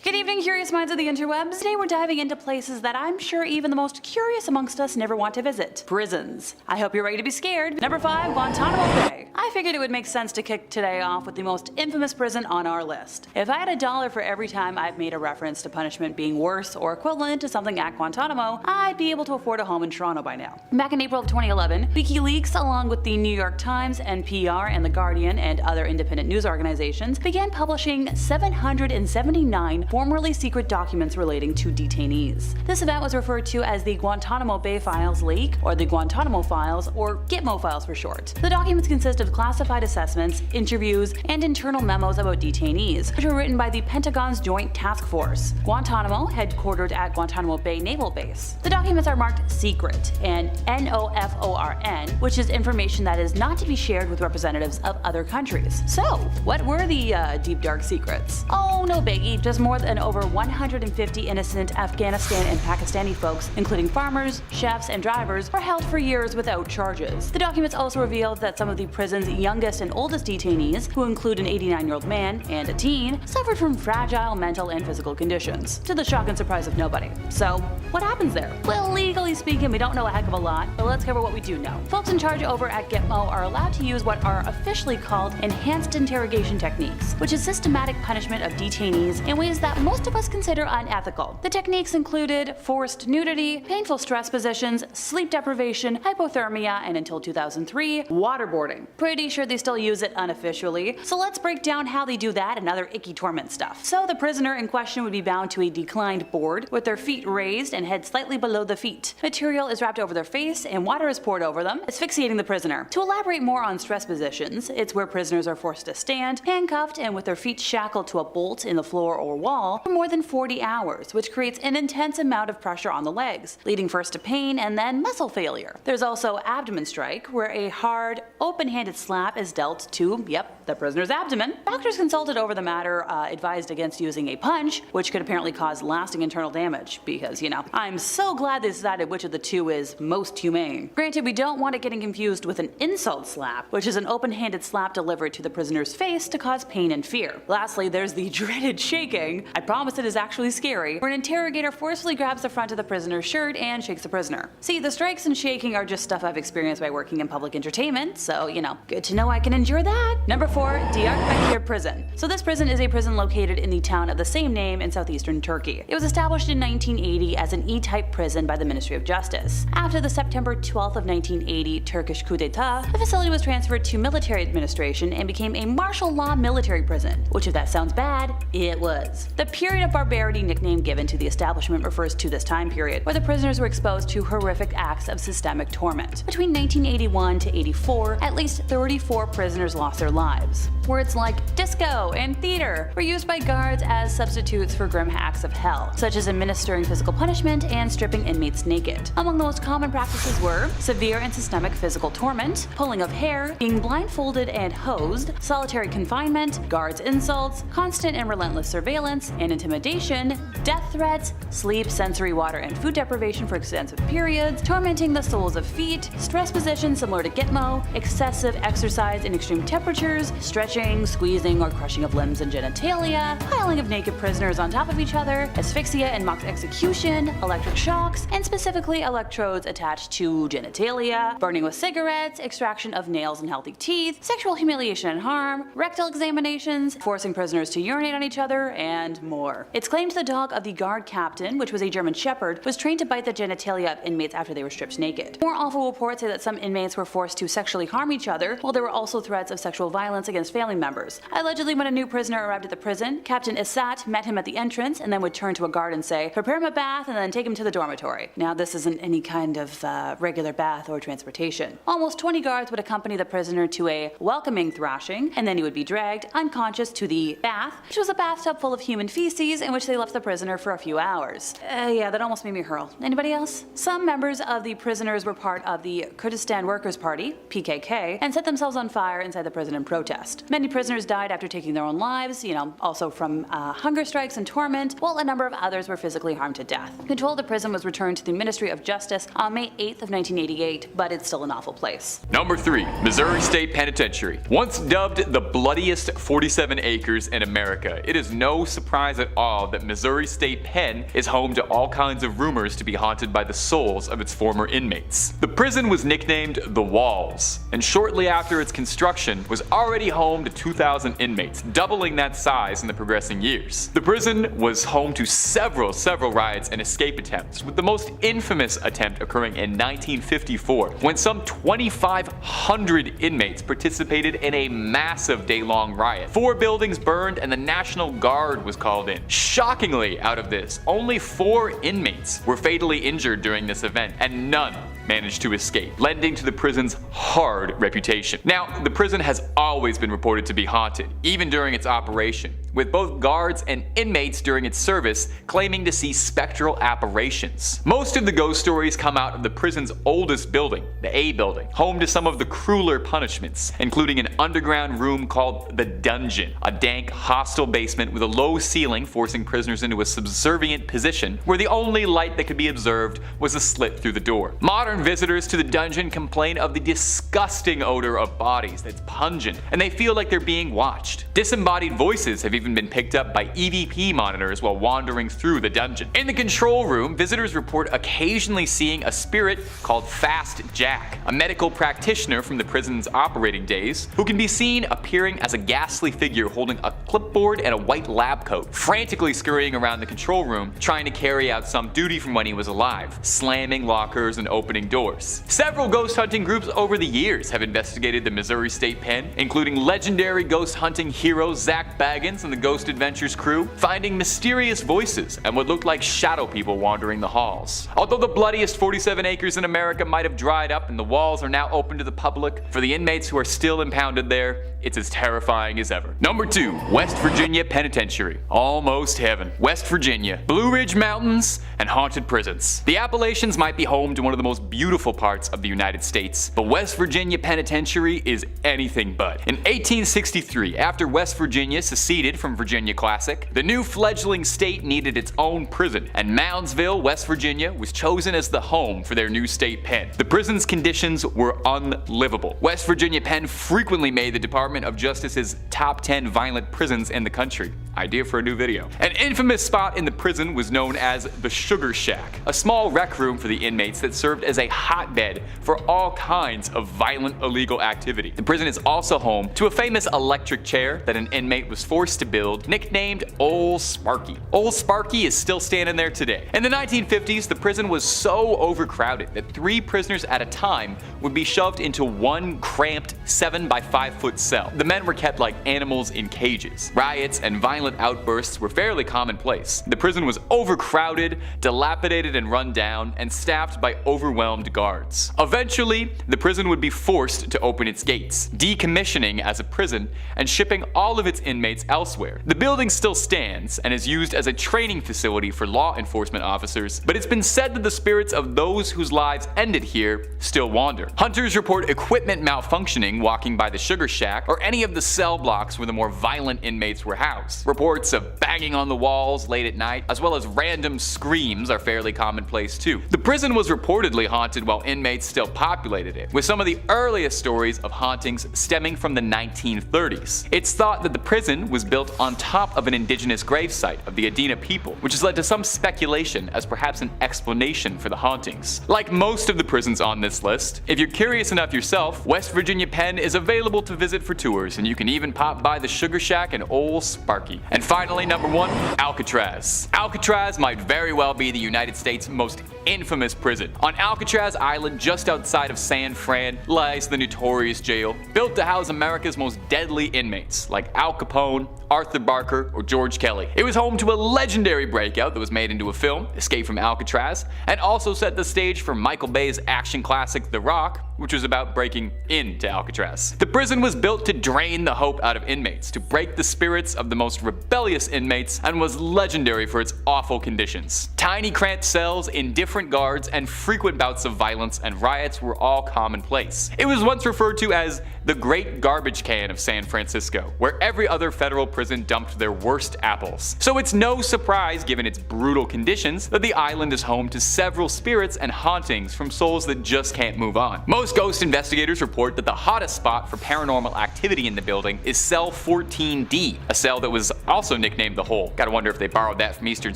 Good evening, curious minds of the interwebs. Today we're diving into places that I'm sure even the most curious amongst us never want to visit. Prisons. I hope you're ready to be scared. Number 5, Guantanamo Bay. I figured it would make sense to kick today off with the most infamous prison on our list. If I had $1 for every time I've made a reference to punishment being worse or equivalent to something at Guantanamo, I'd be able to afford a home in Toronto by now. Back in April of 2011, WikiLeaks, along with the New York Times, NPR, and The Guardian, and other independent news organizations, began publishing 779 formerly secret documents relating to detainees. This event was referred to as the Guantanamo Bay Files leak, or the Guantanamo Files, or Gitmo Files for short. The documents consist of classified assessments, interviews, and internal memos about detainees, which were written by the Pentagon's Joint Task Force, Guantanamo, headquartered at Guantanamo Bay Naval Base. The documents are marked secret, and NOFORN, which is information that is not to be shared with representatives of other countries. So, what were the deep dark secrets? Oh, no biggie, just more than over 150 innocent Afghanistan and Pakistani folks, including farmers, chefs, and drivers, were held for years without charges. The documents also revealed that some of the prison's youngest and oldest detainees, who include an 89-year-old man and a teen, suffered from fragile mental and physical conditions, to the shock and surprise of nobody. So, what happens there? Well, legally speaking, we don't know a heck of a lot, but let's cover what we do know. Folks in charge over at Gitmo are allowed to use what are officially called enhanced interrogation techniques, which is systematic punishment of detainees in ways that most of us consider unethical. The techniques included forced nudity, painful stress positions, sleep deprivation, hypothermia, and until 2003, waterboarding. Pretty sure they still use it unofficially, so let's break down how they do that and other icky torment stuff. So the prisoner in question would be bound to a declined board with their feet raised and head slightly below the feet. Material is wrapped over their face and water is poured over them, asphyxiating the prisoner. To elaborate more on stress positions, it's where prisoners are forced to stand, handcuffed, and with their feet shackled to a bolt in the floor or wall for more than 40 hours, which creates an intense amount of pressure on the legs, leading first to pain and then muscle failure. There's also abdomen strike, where a hard, open-handed slap is dealt to, the prisoner's abdomen. Doctors consulted over the matter advised against using a punch, which could apparently cause lasting internal damage, because, I'm so glad they decided which of the two is most humane. Granted, we don't want it getting confused with an insult slap, which is an open-handed slap delivered to the prisoner's face to cause pain and fear. Lastly, there's the dreaded shaking. I promise it is actually scary, where an interrogator forcefully grabs the front of the prisoner's shirt and shakes the prisoner. See, the strikes and shaking are just stuff I've experienced by working in public entertainment, so, good to know I can endure that. Number 4, Diyarbakir Prison. So this prison is a prison located in the town of the same name in southeastern Turkey. It was established in 1980 as an E-type prison by the Ministry of Justice. After the September 12th of 1980 Turkish coup d'etat, the facility was transferred to military administration and became a martial law military prison, which if that sounds bad, it was. The period of barbarity nickname given to the establishment refers to this time period, where the prisoners were exposed to horrific acts of systemic torment. Between 1981 to 84, at least 34 prisoners lost their lives. Words like disco and theater were used by guards as substitutes for grim acts of hell, such as administering physical punishment and stripping inmates naked. Among the most common practices were severe and systemic physical torment, pulling of hair, being blindfolded and hosed, solitary confinement, guards' insults, constant and relentless surveillance and intimidation, death threats, sleep, sensory, water, and food deprivation for extensive periods, tormenting the soles of feet, stress positions similar to Gitmo, excessive exercise in extreme temperatures, stretching, squeezing, or crushing of limbs and genitalia, piling of naked prisoners on top of each other, asphyxia and mock execution, electric shocks, and specifically electrodes attached to genitalia, burning with cigarettes, extraction of nails and healthy teeth, sexual humiliation and harm, rectal examinations, forcing prisoners to urinate on each other, and more. It's claimed the dog of the guard captain, which was a German shepherd, was trained to bite the genitalia of inmates after they were stripped naked. More awful reports say that some inmates were forced to sexually harm each other, while there were also threats of sexual violence against family members. Allegedly, when a new prisoner arrived at the prison, Captain Isat met him at the entrance and then would turn to a guard and say, "Prepare him a bath and then take him to the dormitory." Now, this isn't any kind of regular bath or transportation. Almost 20 guards would accompany the prisoner to a welcoming thrashing, and then he would be dragged unconscious to the bath, which was a bathtub full of human feces in which they left the prisoner for a few hours. Yeah, that almost made me hurl. Anybody else? Some members of the prisoners were part of the Kurdistan Workers' Party, PKK, and set themselves on fire inside the prison in protest. protest. Many prisoners died after taking their own lives, also from hunger strikes and torment, while a number of others were physically harmed to death. Control of the prison was returned to the Ministry of Justice on May 8th of 1988, but it's still an awful place. Number 3. Missouri State Penitentiary. Once dubbed the bloodiest 47 acres in America, it is no surprise at all that Missouri State Pen is home to all kinds of rumors to be haunted by the souls of its former inmates. The prison was nicknamed The Walls, and shortly after its construction was already home to 2,000 inmates, doubling that size in the progressing years. The prison was home to several riots and escape attempts, with the most infamous attempt occurring in 1954, when some 2,500 inmates participated in a massive day-long riot. 4 buildings burned and the National Guard was called in. Shockingly, out of this, only 4 inmates were fatally injured during this event, and none managed to escape, lending to the prison's hard reputation. Now, the prison has always been reported to be haunted, even during its operation, with both guards and inmates during its service claiming to see spectral apparitions. Most of the ghost stories come out of the prison's oldest building, the A building, home to some of the crueler punishments, including an underground room called the Dungeon, a dank, hostile basement with a low ceiling forcing prisoners into a subservient position where the only light that could be observed was a slit through the door. Modern visitors to the dungeon complain of the disgusting odor of bodies that's pungent, and they feel like they're being watched. Disembodied voices have even been picked up by EVP monitors while wandering through the dungeon. In the control room, visitors report occasionally seeing a spirit called Fast Jack, a medical practitioner from the prison's operating days, who can be seen appearing as a ghastly figure holding a clipboard and a white lab coat, frantically scurrying around the control room trying to carry out some duty from when he was alive, slamming lockers and opening doors. Several ghost hunting groups over the years have investigated the Missouri State Pen, including legendary ghost hunting hero Zach Baggins and the Ghost Adventures crew, finding mysterious voices and what looked like shadow people wandering the halls. Although the bloodiest 47 acres in America might have dried up and the walls are now open to the public, for the inmates who are still impounded there, it's as terrifying as ever. Number 2. West Virginia Penitentiary. Almost heaven. West Virginia, Blue Ridge Mountains, and haunted prisons. The Appalachians might be home to one of the most beautiful parts of the United States, but West Virginia Penitentiary is anything but. In 1863, after West Virginia seceded from Virginia Classic, the new fledgling state needed its own prison, and Moundsville, West Virginia was chosen as the home for their new state pen. The prison's conditions were unlivable. West Virginia Pen frequently made the Department of Justice's top 10 violent prisons in the country. Idea for a new video. An infamous spot in the prison was known as the Sugar Shack, a small rec room for the inmates that served as a hotbed for all kinds of violent illegal activity. The prison is also home to a famous electric chair that an inmate was forced to build, nicknamed Old Sparky. Old Sparky is still standing there today. In the 1950s, the prison was so overcrowded that 3 prisoners at a time would be shoved into one cramped 7 by 5 foot cell. The men were kept like animals in cages. Riots and violent outbursts were fairly commonplace. The prison was overcrowded, dilapidated and run down, and staffed by overwhelmed guards. Eventually, the prison would be forced to open its gates, decommissioning as a prison and shipping all of its inmates elsewhere. The building still stands and is used as a training facility for law enforcement officers, but it's been said that the spirits of those whose lives ended here still wander. Hunters report equipment malfunctioning walking by the Sugar Shack or any of the cell blocks where the more violent inmates were housed. Reports of banging on the walls late at night, as well as random screams, are fairly commonplace too. The prison was reportedly haunted while inmates still populated it, with some of the earliest stories of hauntings stemming from the 1930s. It's thought that the prison was built on top of an indigenous gravesite of the Adena people, which has led to some speculation as perhaps an explanation for the hauntings. Like most of the prisons on this list, if you're curious enough yourself, West Virginia Pen is available to visit for tours, and you can even pop by the Sugar Shack and Old Sparky. And finally, number 1, Alcatraz. Alcatraz might very well be the United States' most infamous prison. On Alcatraz Island, just outside of San Fran, lies the notorious jail, built to house America's most deadly inmates, like Al Capone, Arthur Barker, or George Kelly. It was home to a legendary breakout that was made into a film, Escape from Alcatraz, and also set the stage for Michael Bay's action classic The Rock, which was about breaking into Alcatraz. The prison was built to drain the hope out of inmates, to break the spirits of the most rebellious inmates, and was legendary for its awful conditions. Tiny cramped cells, indifferent guards, and frequent bouts of violence and riots were all commonplace. It was once referred to as the Great Garbage Can of San Francisco, where every other federal prison dumped their worst apples. So it's no surprise, given its brutal conditions, that the island is home to several spirits and hauntings from souls that just can't move on. Most ghost investigators report that the hottest spot for paranormal activity in the building is cell 14D, a cell that was also nicknamed the Hole. Gotta wonder if they borrowed that from Eastern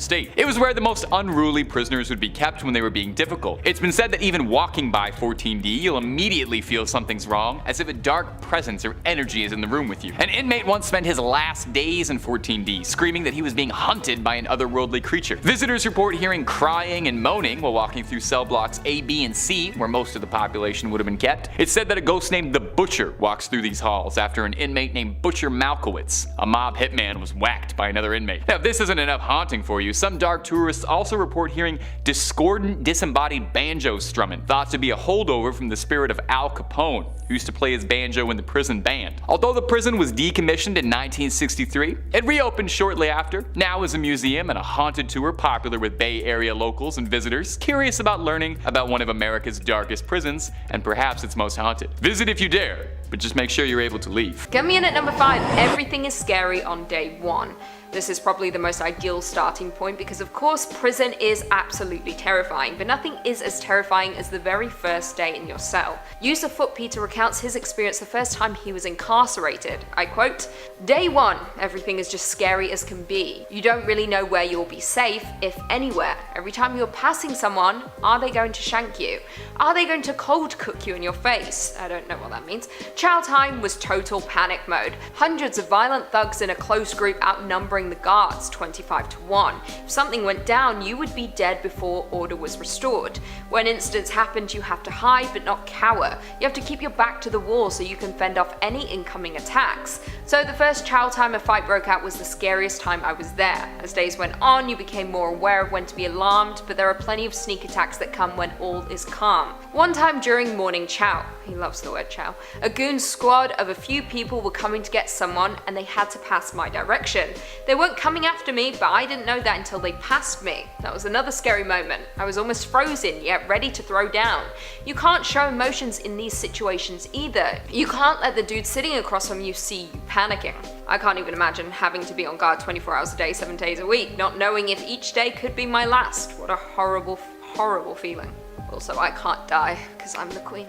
State. It was where the most unruly prisoners would be kept when they were being difficult. It's been said that even walking by 14D, you'll immediately feel something's wrong, as if a dark presence or energy is in the room with you. An inmate once spent his last days in 14D, screaming that he was being hunted by an otherworldly creature. Visitors report hearing crying and moaning while walking through cell blocks A, B, and C, where most of the population would have been kept. It's said that a ghost named the Butcher walks through these halls after an inmate named Butcher Malkowitz, a mob hitman, was whacked by another inmate. Now, if this isn't enough haunting for you, some dark tourists also report hearing discordant, disembodied banjo strumming, thought to be a holdover from the spirit of Al Capone, who used to play his banjo in the prison band. Although the prison was decommissioned in 1963, it reopened shortly after, now as a museum and a haunted tour popular with Bay Area locals and visitors curious about learning about one of America's darkest prisons and perhaps its most haunted. Visit if you dare, but just make sure you're able to leave. Coming in at number 5, everything is scary on day 1. This is probably the most ideal starting point because of course prison is absolutely terrifying, but nothing is as terrifying as the very first day in your cell. User Foot Peter recounts his experience the first time he was incarcerated. I quote, "Day 1, everything is just scary as can be. You don't really know where you'll be safe, if anywhere. Every time you're passing someone, are they going to shank you? Are they going to cold cook you in your face?" I don't know what that means. Chow time was total panic mode. Hundreds of violent thugs in a close group outnumbering the guards 25 to 1. If something went down, you would be dead before order was restored. When incidents happened, you have to hide but not cower. You have to keep your back to the wall so you can fend off any incoming attacks. So the first chow time a fight broke out was the scariest time I was there. As days went on, you became more aware of when to be alarmed, but there are plenty of sneak attacks that come when all is calm. One time during morning chow, he loves the word chow, a goon squad of a few people were coming to get someone and they had to pass my direction. They weren't coming after me, but I didn't know that until they passed me. That was another scary moment. I was almost frozen, yet ready to throw down. You can't show emotions in these situations either. You can't let the dude sitting across from you see you panicking. I can't even imagine having to be on guard 24 hours a day, 7 days a week, not knowing if each day could be my last. What a horrible, horrible feeling. Also, I can't die, because I'm the queen.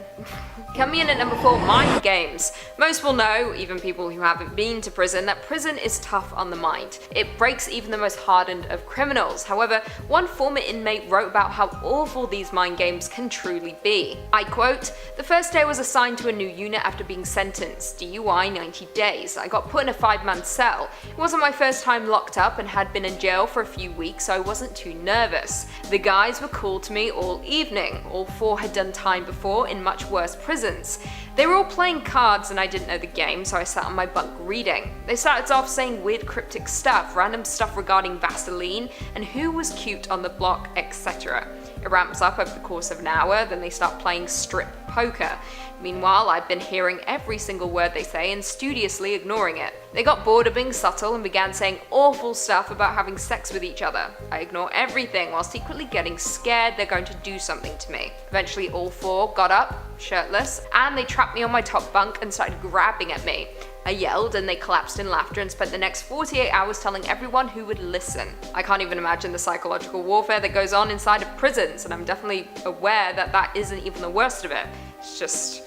Coming in at number 4, mind games. Most will know, even people who haven't been to prison, that prison is tough on the mind. It breaks even the most hardened of criminals. However, one former inmate wrote about how awful these mind games can truly be. I quote, "The first day I was assigned to a new unit after being sentenced, DUI 90 days. I got put in a 5-man cell. It wasn't my first time locked up and had been in jail for a few weeks, so I wasn't too nervous. The guys were cool to me all evening. All 4 had done time before in much worse prisons. They were all playing cards and I didn't know the game, so I sat on my bunk reading. They started off saying weird cryptic stuff, random stuff regarding Vaseline and who was cute on the block, etc. It ramps up over the course of an hour, then they start playing strip poker. Meanwhile, I'd been hearing every single word they say and studiously ignoring it. They got bored of being subtle and began saying awful stuff about having sex with each other. I ignore everything while secretly getting scared they're going to do something to me. Eventually all 4 got up, shirtless, and they trapped me on my top bunk and started grabbing at me. I yelled and they collapsed in laughter and spent the next 48 hours telling everyone who would listen. I can't even imagine the psychological warfare that goes on inside of prisons, and I'm definitely aware that that isn't even the worst of it. It's just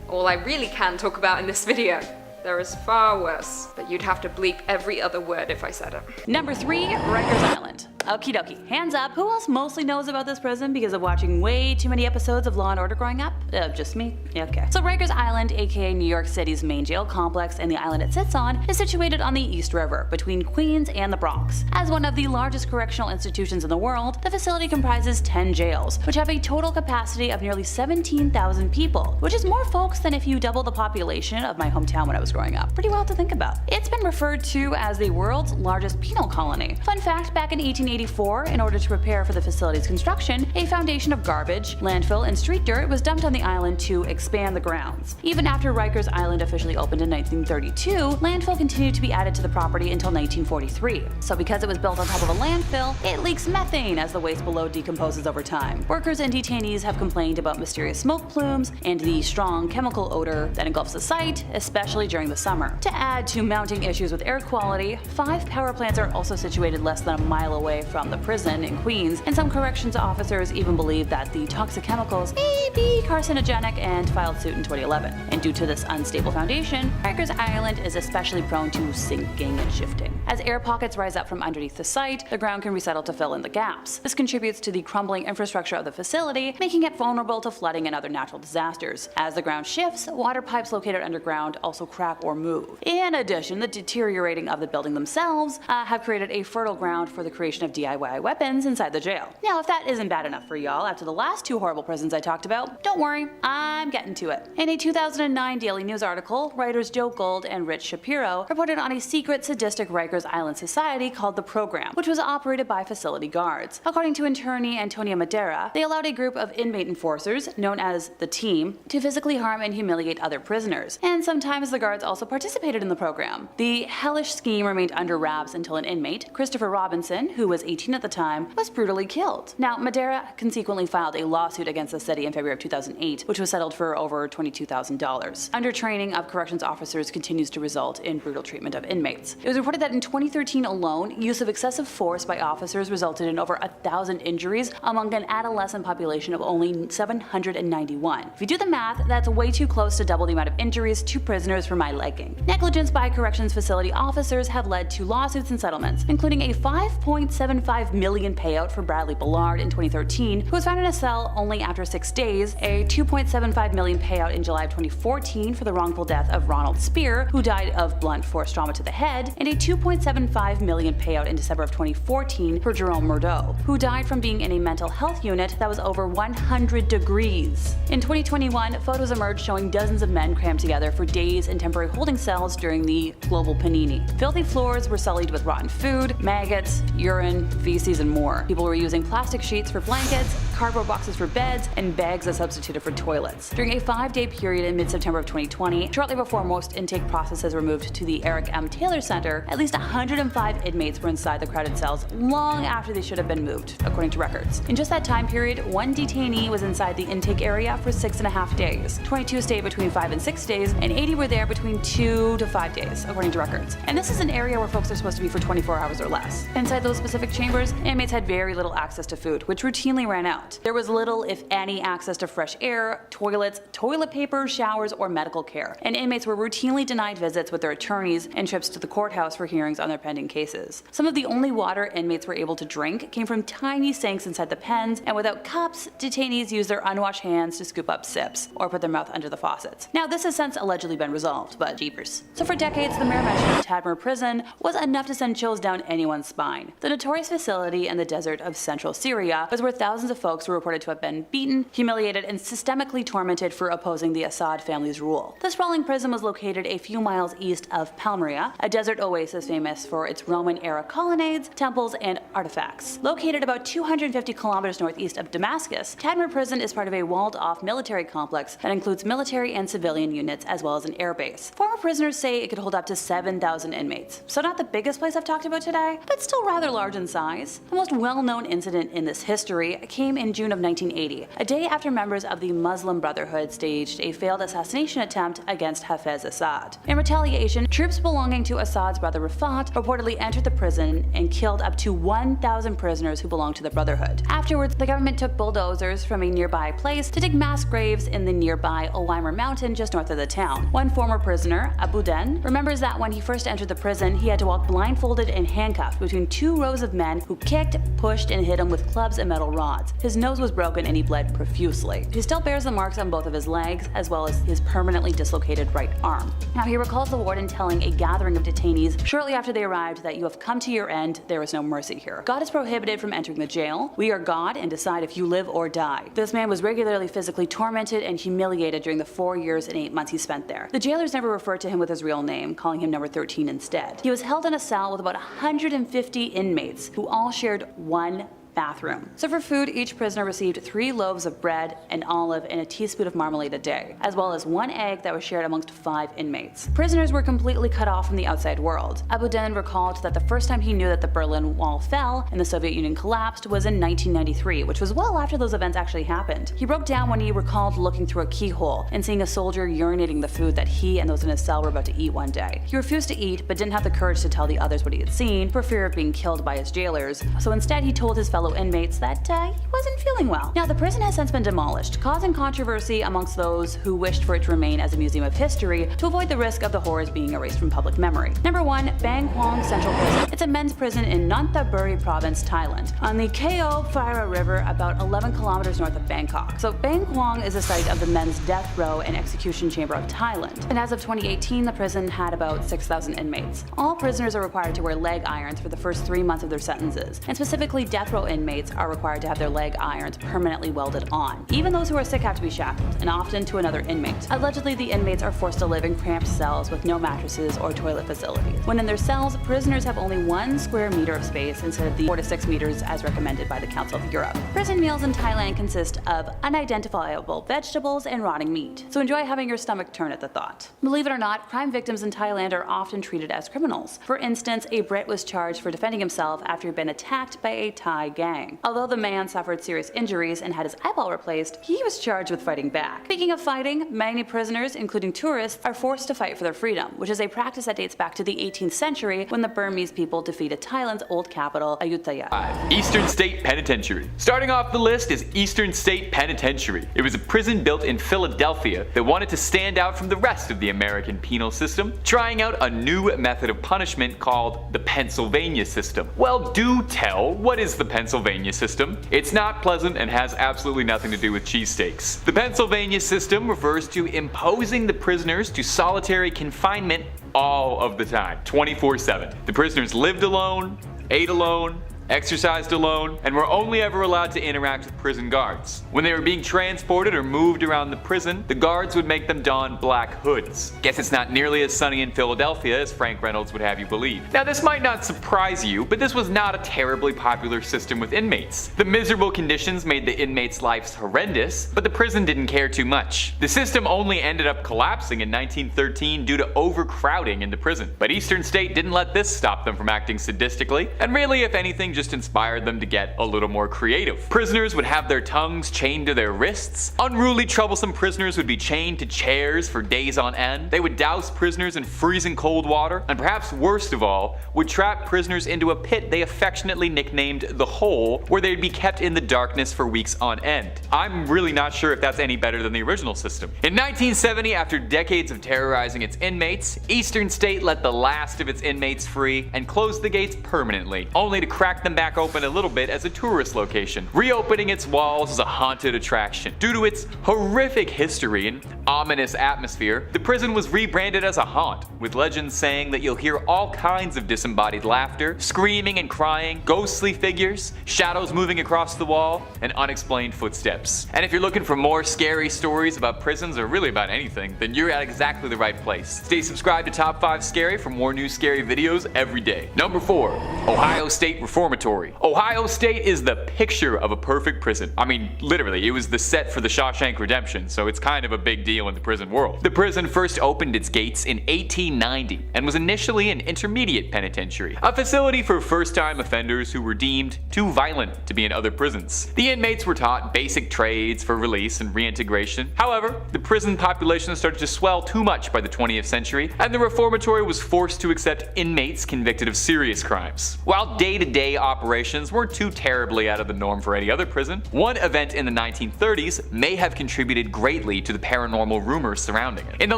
all I really can talk about in this video. There is far worse, but you'd have to bleep every other word if I said it. Number 3, Rikers Island. Okie dokie, hands up. Who else mostly knows about this prison because of watching way too many episodes of Law and Order growing up? Just me? Okay. So Rikers Island, aka New York City's main jail complex, and the island it sits on, is situated on the East River, between Queens and the Bronx. As one of the largest correctional institutions in the world, the facility comprises 10 jails, which have a total capacity of nearly 17,000 people, which is more folks than if you double the population of my hometown when I was growing up. Pretty wild to think about. It's been referred to as the world's largest penal colony. Fun fact, back in 1880, 1984, in order to prepare for the facility's construction, a foundation of garbage, landfill, and street dirt was dumped on the island to expand the grounds. Even after Rikers Island officially opened in 1932, landfill continued to be added to the property until 1943. So because it was built on top of a landfill, it leaks methane as the waste below decomposes over time. Workers and detainees have complained about mysterious smoke plumes and the strong chemical odor that engulfs the site, especially during the summer. To add to mounting issues with air quality, 5 power plants are also situated less than a mile away from the prison in Queens, and some corrections officers even believe that the toxic chemicals may be carcinogenic and filed suit in 2011. And due to this unstable foundation, Rikers Island is especially prone to sinking and shifting. As air pockets rise up from underneath the site, the ground can resettle to fill in the gaps. This contributes to the crumbling infrastructure of the facility, making it vulnerable to flooding and other natural disasters. As the ground shifts, water pipes located underground also crack or move. In addition, the deteriorating of the building themselves have created a fertile ground for the creation of DIY weapons inside the jail. Now, if that isn't bad enough for y'all after the last 2 horrible prisons I talked about, don't worry, I'm getting to it. In a 2009 Daily News article, writers Joe Gold and Rich Shapiro reported on a secret sadistic Rikers Island society called The Program, which was operated by facility guards. According to attorney Antonia Madera, they allowed a group of inmate enforcers, known as the Team, to physically harm and humiliate other prisoners. And sometimes the guards also participated in the program. The hellish scheme remained under wraps until an inmate, Christopher Robinson, who was 18 at the time, was brutally killed. Now, Madera consequently filed a lawsuit against the city in February of 2008, which was settled for over $22,000. Undertraining of corrections officers continues to result in brutal treatment of inmates. It was reported that in 2013 alone, use of excessive force by officers resulted in over 1,000 injuries among an adolescent population of only 791. If you do the math, that's way too close to double the amount of injuries to prisoners for my liking. Negligence by corrections facility officers have led to lawsuits and settlements, including a $5.75 million payout for Bradley Ballard in 2013, who was found in a cell only after 6 days, a $2.75 million payout in July of 2014 for the wrongful death of Ronald Spear, who died of blunt force trauma to the head, and a $2.75 million payout in December of 2014 for Jerome Murdo, who died from being in a mental health unit that was over 100 degrees. In 2021, photos emerged showing dozens of men crammed together for days in temporary holding cells during the global panini. Filthy floors were sullied with rotten food, maggots, urine, feces, and more. People were using plastic sheets for blankets, cardboard boxes for beds, and bags that substituted for toilets. During a 5-day period in mid-September of 2020, shortly before most intake processes were moved to the Eric M. Taylor Center, at least 105 inmates were inside the crowded cells long after they should have been moved, according to records. In just that time period, 1 detainee was inside the intake area for 6.5 days, 22 stayed between 5 and 6 days, and 80 were there between 2 to 5 days, according to records. And this is an area where folks are supposed to be for 24 hours or less. Inside those specific chambers, inmates had very little access to food, which routinely ran out. There was little, if any, access to fresh air, toilets, toilet paper, showers, or medical care, and inmates were routinely denied visits with their attorneys and trips to the courthouse for hearings on their pending cases. Some of the only water inmates were able to drink came from tiny sinks inside the pens, and without cups, detainees used their unwashed hands to scoop up sips or put their mouth under the faucets. Now, this has since allegedly been resolved, but jeepers. So for decades, the mere mention of Tadmor Prison was enough to send chills down anyone's spine. The notorious facility in the desert of central Syria was where thousands of folks were reported to have been beaten, humiliated, and systemically tormented for opposing the Assad family's rule. The sprawling prison was located a few miles east of Palmyra, a desert oasis famous for its Roman-era colonnades, temples, and artifacts. Located about 250 kilometers northeast of Damascus, Tadmor Prison is part of a walled-off military complex that includes military and civilian units as well as an airbase. Former prisoners say it could hold up to 7,000 inmates, so not the biggest place I've talked about today, but still rather large in size. The most well-known incident in this history came in June of 1980, a day after members of the Muslim Brotherhood staged a failed assassination attempt against Hafez Assad. In retaliation, troops belonging to Assad's brother Rafat reportedly entered the prison and killed up to 1,000 prisoners who belonged to the Brotherhood. Afterwards, the government took bulldozers from a nearby place to dig mass graves in the nearby Owimer Mountain just north of the town. One former prisoner, Abu Den, remembers that when he first entered the prison, he had to walk blindfolded and handcuffed between 2 rows of men who kicked, pushed, and hit him with clubs and metal rods. His nose was broken and he bled profusely. He still bears the marks on both of his legs, as well as his permanently dislocated right arm. Now, he recalls the warden telling a gathering of detainees shortly after they arrived that you have come to your end, there is no mercy here. God is prohibited from entering the jail. We are God and decide if you live or die. This man was regularly physically tormented and humiliated during the 4 years and 8 months he spent there. The jailers never referred to him with his real name, calling him number 13 instead. He was held in a cell with about 150 inmates, inmates who all shared one bathroom. So for food, each prisoner received 3 loaves of bread, an olive, and a teaspoon of marmalade a day, as well as 1 egg that was shared amongst 5 inmates. Prisoners were completely cut off from the outside world. Abagnale recalled that the first time he knew that the Berlin Wall fell and the Soviet Union collapsed was in 1993, which was well after those events actually happened. He broke down when he recalled looking through a keyhole and seeing a soldier urinating the food that he and those in his cell were about to eat one day. He refused to eat, but didn't have the courage to tell the others what he had seen for fear of being killed by his jailers, so instead he told his fellow inmates that he wasn't feeling well. Now, the prison has since been demolished, causing controversy amongst those who wished for it to remain as a museum of history to avoid the risk of the horrors being erased from public memory. Number 1. Kwang Central Prison. It's a men's prison in Nonthaburi Province, Thailand, on the Kao Phraya River about 11 kilometers north of Bangkok. So Kwang is the site of the men's death row and execution chamber of Thailand, and as of 2018, the prison had about 6,000 inmates. All prisoners are required to wear leg irons for the first 3 months of their sentences, and specifically death row inmates are required to have their leg irons permanently welded on. Even those who are sick have to be shackled, and often to another inmate. Allegedly, the inmates are forced to live in cramped cells with no mattresses or toilet facilities. When in their cells, prisoners have only 1 square meter of space instead of the 4 to 6 meters as recommended by the Council of Europe. Prison meals in Thailand consist of unidentifiable vegetables and rotting meat, so enjoy having your stomach turn at the thought. Believe it or not, crime victims in Thailand are often treated as criminals. For instance, a Brit was charged for defending himself after he'd been attacked by a Thai gang. Although the man suffered serious injuries and had his eyeball replaced, he was charged with fighting back. Speaking of fighting, many prisoners, including tourists, are forced to fight for their freedom, which is a practice that dates back to the 18th century when the Burmese people defeated Thailand's old capital, Ayutthaya. Eastern State Penitentiary. Starting off the list is Eastern State Penitentiary. It was a prison built in Philadelphia that wanted to stand out from the rest of the American penal system, trying out a new method of punishment called the Pennsylvania system. Well, do tell, what is the Pennsylvania system? It's not pleasant and has absolutely nothing to do with cheesesteaks. The Pennsylvania system refers to imposing the prisoners to solitary confinement all of the time, 24/7. The prisoners lived alone, ate alone, exercised alone, and were only ever allowed to interact with prison guards. When they were being transported or moved around the prison, the guards would make them don black hoods. Guess it's not nearly as sunny in Philadelphia as Frank Reynolds would have you believe. Now, this might not surprise you, but this was not a terribly popular system with inmates. The miserable conditions made the inmates' lives horrendous, but the prison didn't care too much. The system only ended up collapsing in 1913 due to overcrowding in the prison. But Eastern State didn't let this stop them from acting sadistically, and really, if anything, just inspired them to get a little more creative. Prisoners would have their tongues chained to their wrists. Unruly, troublesome prisoners would be chained to chairs for days on end. They would douse prisoners in freezing cold water, and perhaps worst of all, would trap prisoners into a pit they affectionately nicknamed the Hole, where they'd be kept in the darkness for weeks on end. I'm really not sure if that's any better than the original system. In 1970, after decades of terrorizing its inmates, Eastern State let the last of its inmates free and closed the gates permanently, only to crack them back open a little bit as a tourist location, reopening its walls as a haunted attraction. Due to its horrific history and ominous atmosphere, the prison was rebranded as a haunt, with legends saying that you'll hear all kinds of disembodied laughter, screaming and crying, ghostly figures, shadows moving across the wall, and unexplained footsteps. And if you're looking for more scary stories about prisons or really about anything, then you're at exactly the right place. Stay subscribed to Top 5 Scary for more new scary videos every day. Number 4. Ohio State Reformatory. Ohio State is the picture of a perfect prison. I mean, literally, it was the set for the Shawshank Redemption, so it's kind of a big deal in the prison world. The prison first opened its gates in 1890 and was initially an intermediate penitentiary, a facility for first-time offenders who were deemed too violent to be in other prisons. The inmates were taught basic trades for release and reintegration. However, the prison population started to swell too much by the 20th century, and the reformatory was forced to accept inmates convicted of serious crimes. While day-to-day operations weren't too terribly out of the norm for any other prison, one event in the 1930s may have contributed greatly to the paranormal rumors surrounding it. In the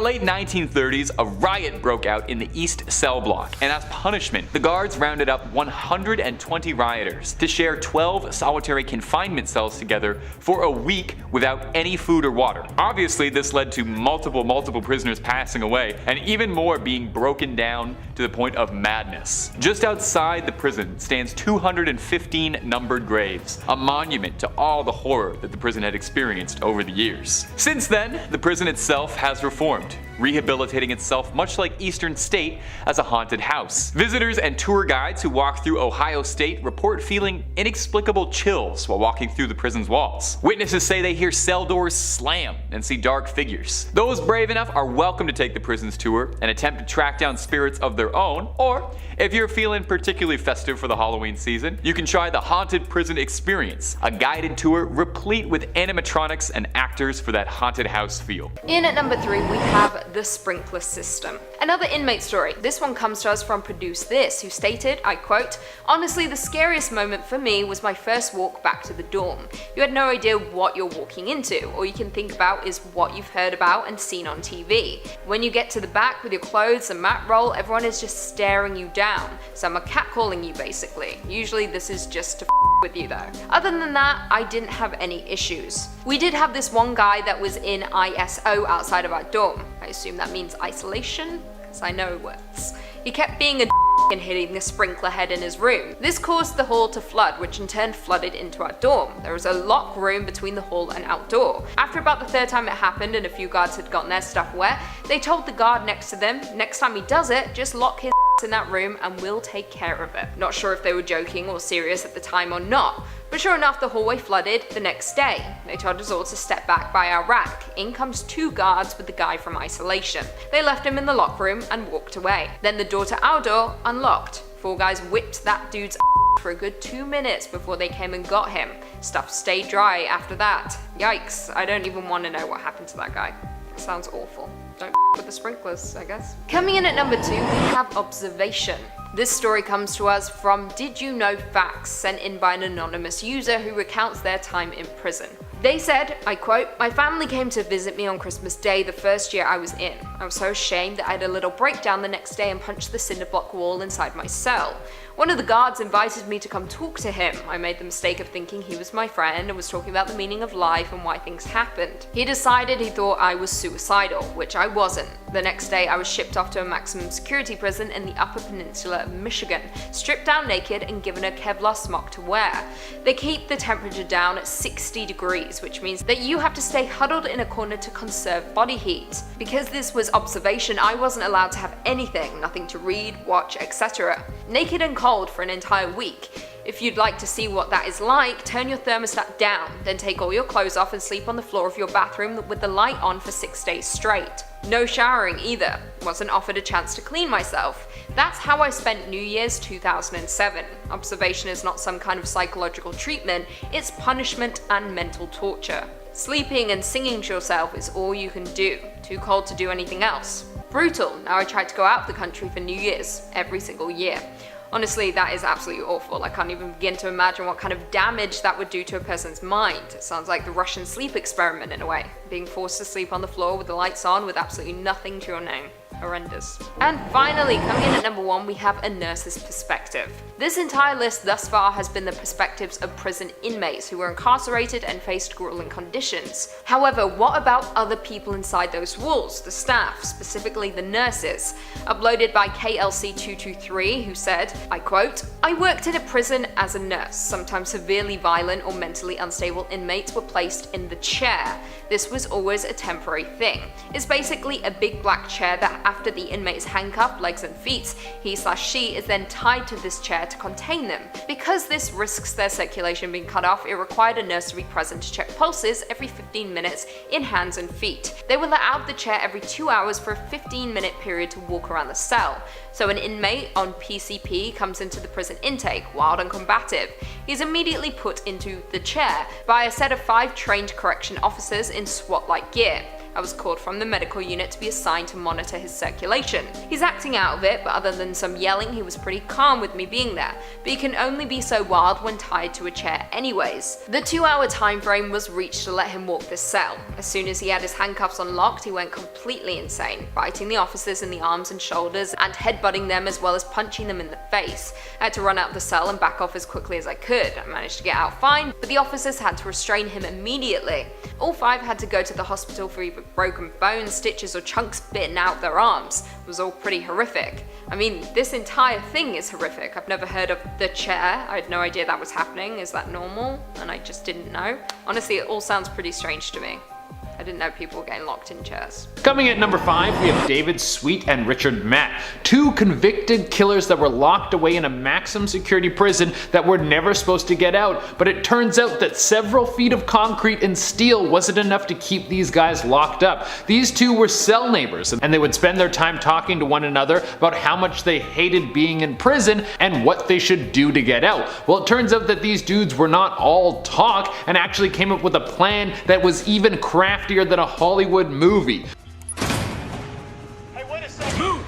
late 1930s, a riot broke out in the East Cell Block, and as punishment, the guards rounded up 120 rioters to share 12 solitary confinement cells together for a week without any food or water. Obviously, this led to multiple prisoners passing away, and even more being broken down to the point of madness. Just outside the prison stands 215 numbered graves, a monument to all the horror that the prison had experienced over the years. Since then, the prison prison itself has reformed, rehabilitating itself much like Eastern State as a haunted house. Visitors and tour guides who walk through Ohio State report feeling inexplicable chills while walking through the prison's walls. Witnesses say they hear cell doors slam and see dark figures. Those brave enough are welcome to take the prison's tour and attempt to track down spirits of their own, or if you're feeling particularly festive for the Halloween season, you can try the Haunted Prison Experience, a guided tour replete with animatronics and actors for that haunted house feel. In at number 3, we have the sprinkler system. Another inmate story. This one comes to us from Produce This, who stated, I quote, "Honestly, the scariest moment for me was my first walk back to the dorm. You had no idea what you're walking into. All you can think about is what you've heard about and seen on TV. When you get to the back with your clothes and mat roll, everyone is just staring you down. Some are catcalling you basically. Usually this is just to with you though. Other than that, I didn't have any issues. We did have this one guy that was in ISO outside of our dorm. I assume that means isolation, because I know words. He kept being a and hitting the sprinkler head in his room. This caused the hall to flood, which in turn flooded into our dorm. There was a locked room between the hall and outdoor. After about the 3rd time it happened and a few guards had gotten their stuff wet, they told the guard next to them, next time he does it, just lock his in that room and we'll take care of it. Not sure if they were joking or serious at the time or not, but sure enough the hallway flooded the next day. They told us all to step back by our rack. In comes 2 guards with the guy from isolation. They left him in the lock room and walked away. Then the door to our door unlocked. 4 guys whipped that dude's for a good 2 minutes before they came and got him. Stuff stayed dry after that. Yikes, I don't even want to know what happened to that guy. It sounds awful. Don't with the sprinklers, I guess. Coming in at number 2, we have observation. This story comes to us from Did You Know Facts, sent in by an anonymous user who recounts their time in prison. They said, I quote, "My family came to visit me on Christmas Day the first year I was in. I was so ashamed that I had a little breakdown the next day and punched the cinder block wall inside my cell. One of the guards invited me to come talk to him. I made the mistake of thinking he was my friend and was talking about the meaning of life and why things happened. He decided he thought I was suicidal, which I wasn't. The next day I was shipped off to a maximum security prison in the Upper Peninsula of Michigan, stripped down naked and given a Kevlar smock to wear. They keep the temperature down at 60 degrees, which means that you have to stay huddled in a corner to conserve body heat. Because this was observation, I wasn't allowed to have anything, nothing to read, watch, etc. Naked and cold for an entire week. If you'd like to see what that is like, turn your thermostat down, then take all your clothes off and sleep on the floor of your bathroom with the light on for 6 days straight. No showering either. Wasn't offered a chance to clean myself. That's how I spent New Year's 2007. Observation is not some kind of psychological treatment, it's punishment and mental torture. Sleeping and singing to yourself is all you can do. Too cold to do anything else. Brutal. Now I try to go out of the country for New Year's every single year. Honestly, that is absolutely awful. I can't even begin to imagine what kind of damage that would do to a person's mind. It sounds like the Russian sleep experiment in a way. Being forced to sleep on the floor with the lights on with absolutely nothing to your name. Horrendous. And finally, coming in at number 1, we have a nurse's perspective. This entire list thus far has been the perspectives of prison inmates who were incarcerated and faced grueling conditions. However, what about other people inside those walls, the staff, specifically the nurses? Uploaded by KLC223, who said, I quote, "I worked in a prison as a nurse. Sometimes severely violent or mentally unstable inmates were placed in the chair. This was always a temporary thing. It's basically a big black chair that after the inmate is handcuffed, legs and feet, he/she is then tied to this chair to contain them. Because this risks their circulation being cut off, it required a nurse to be present to check pulses every 15 minutes in hands and feet. They were let out of the chair every 2 hours for a 15-minute period to walk around the cell. So an inmate on PCP comes into the prison intake, wild and combative. He's immediately put into the chair by a set of 5 trained correction officers in SWAT-like gear. I was called from the medical unit to be assigned to monitor his circulation. He's acting out of it, but other than some yelling, he was pretty calm with me being there. But he can only be so wild when tied to a chair anyways. The 2-hour time frame was reached to let him walk the cell. As soon as he had his handcuffs unlocked, he went completely insane, biting the officers in the arms and shoulders and headbutting them as well as punching them in the face. I had to run out of the cell and back off as quickly as I could. I managed to get out fine, but the officers had to restrain him immediately. All 5 had to go to the hospital for either broken bones, stitches, or chunks bitten out their arms. It was all pretty horrific. I mean, this entire thing is horrific. I've never heard of the chair. I had no idea that was happening. Is that normal? And I just didn't know. Honestly, it all sounds pretty strange to me. I didn't know people were getting locked in chairs. Coming at number 5, we have David Sweet and Richard Matt, 2 convicted killers that were locked away in a maximum security prison that were never supposed to get out, but it turns out that several feet of concrete and steel wasn't enough to keep these guys locked up. These 2 were cell neighbors, and they would spend their time talking to one another about how much they hated being in prison and what they should do to get out. Well, it turns out that these dudes were not all talk and actually came up with a plan that was even craftier than a Hollywood movie. Hey, wait a second. Move!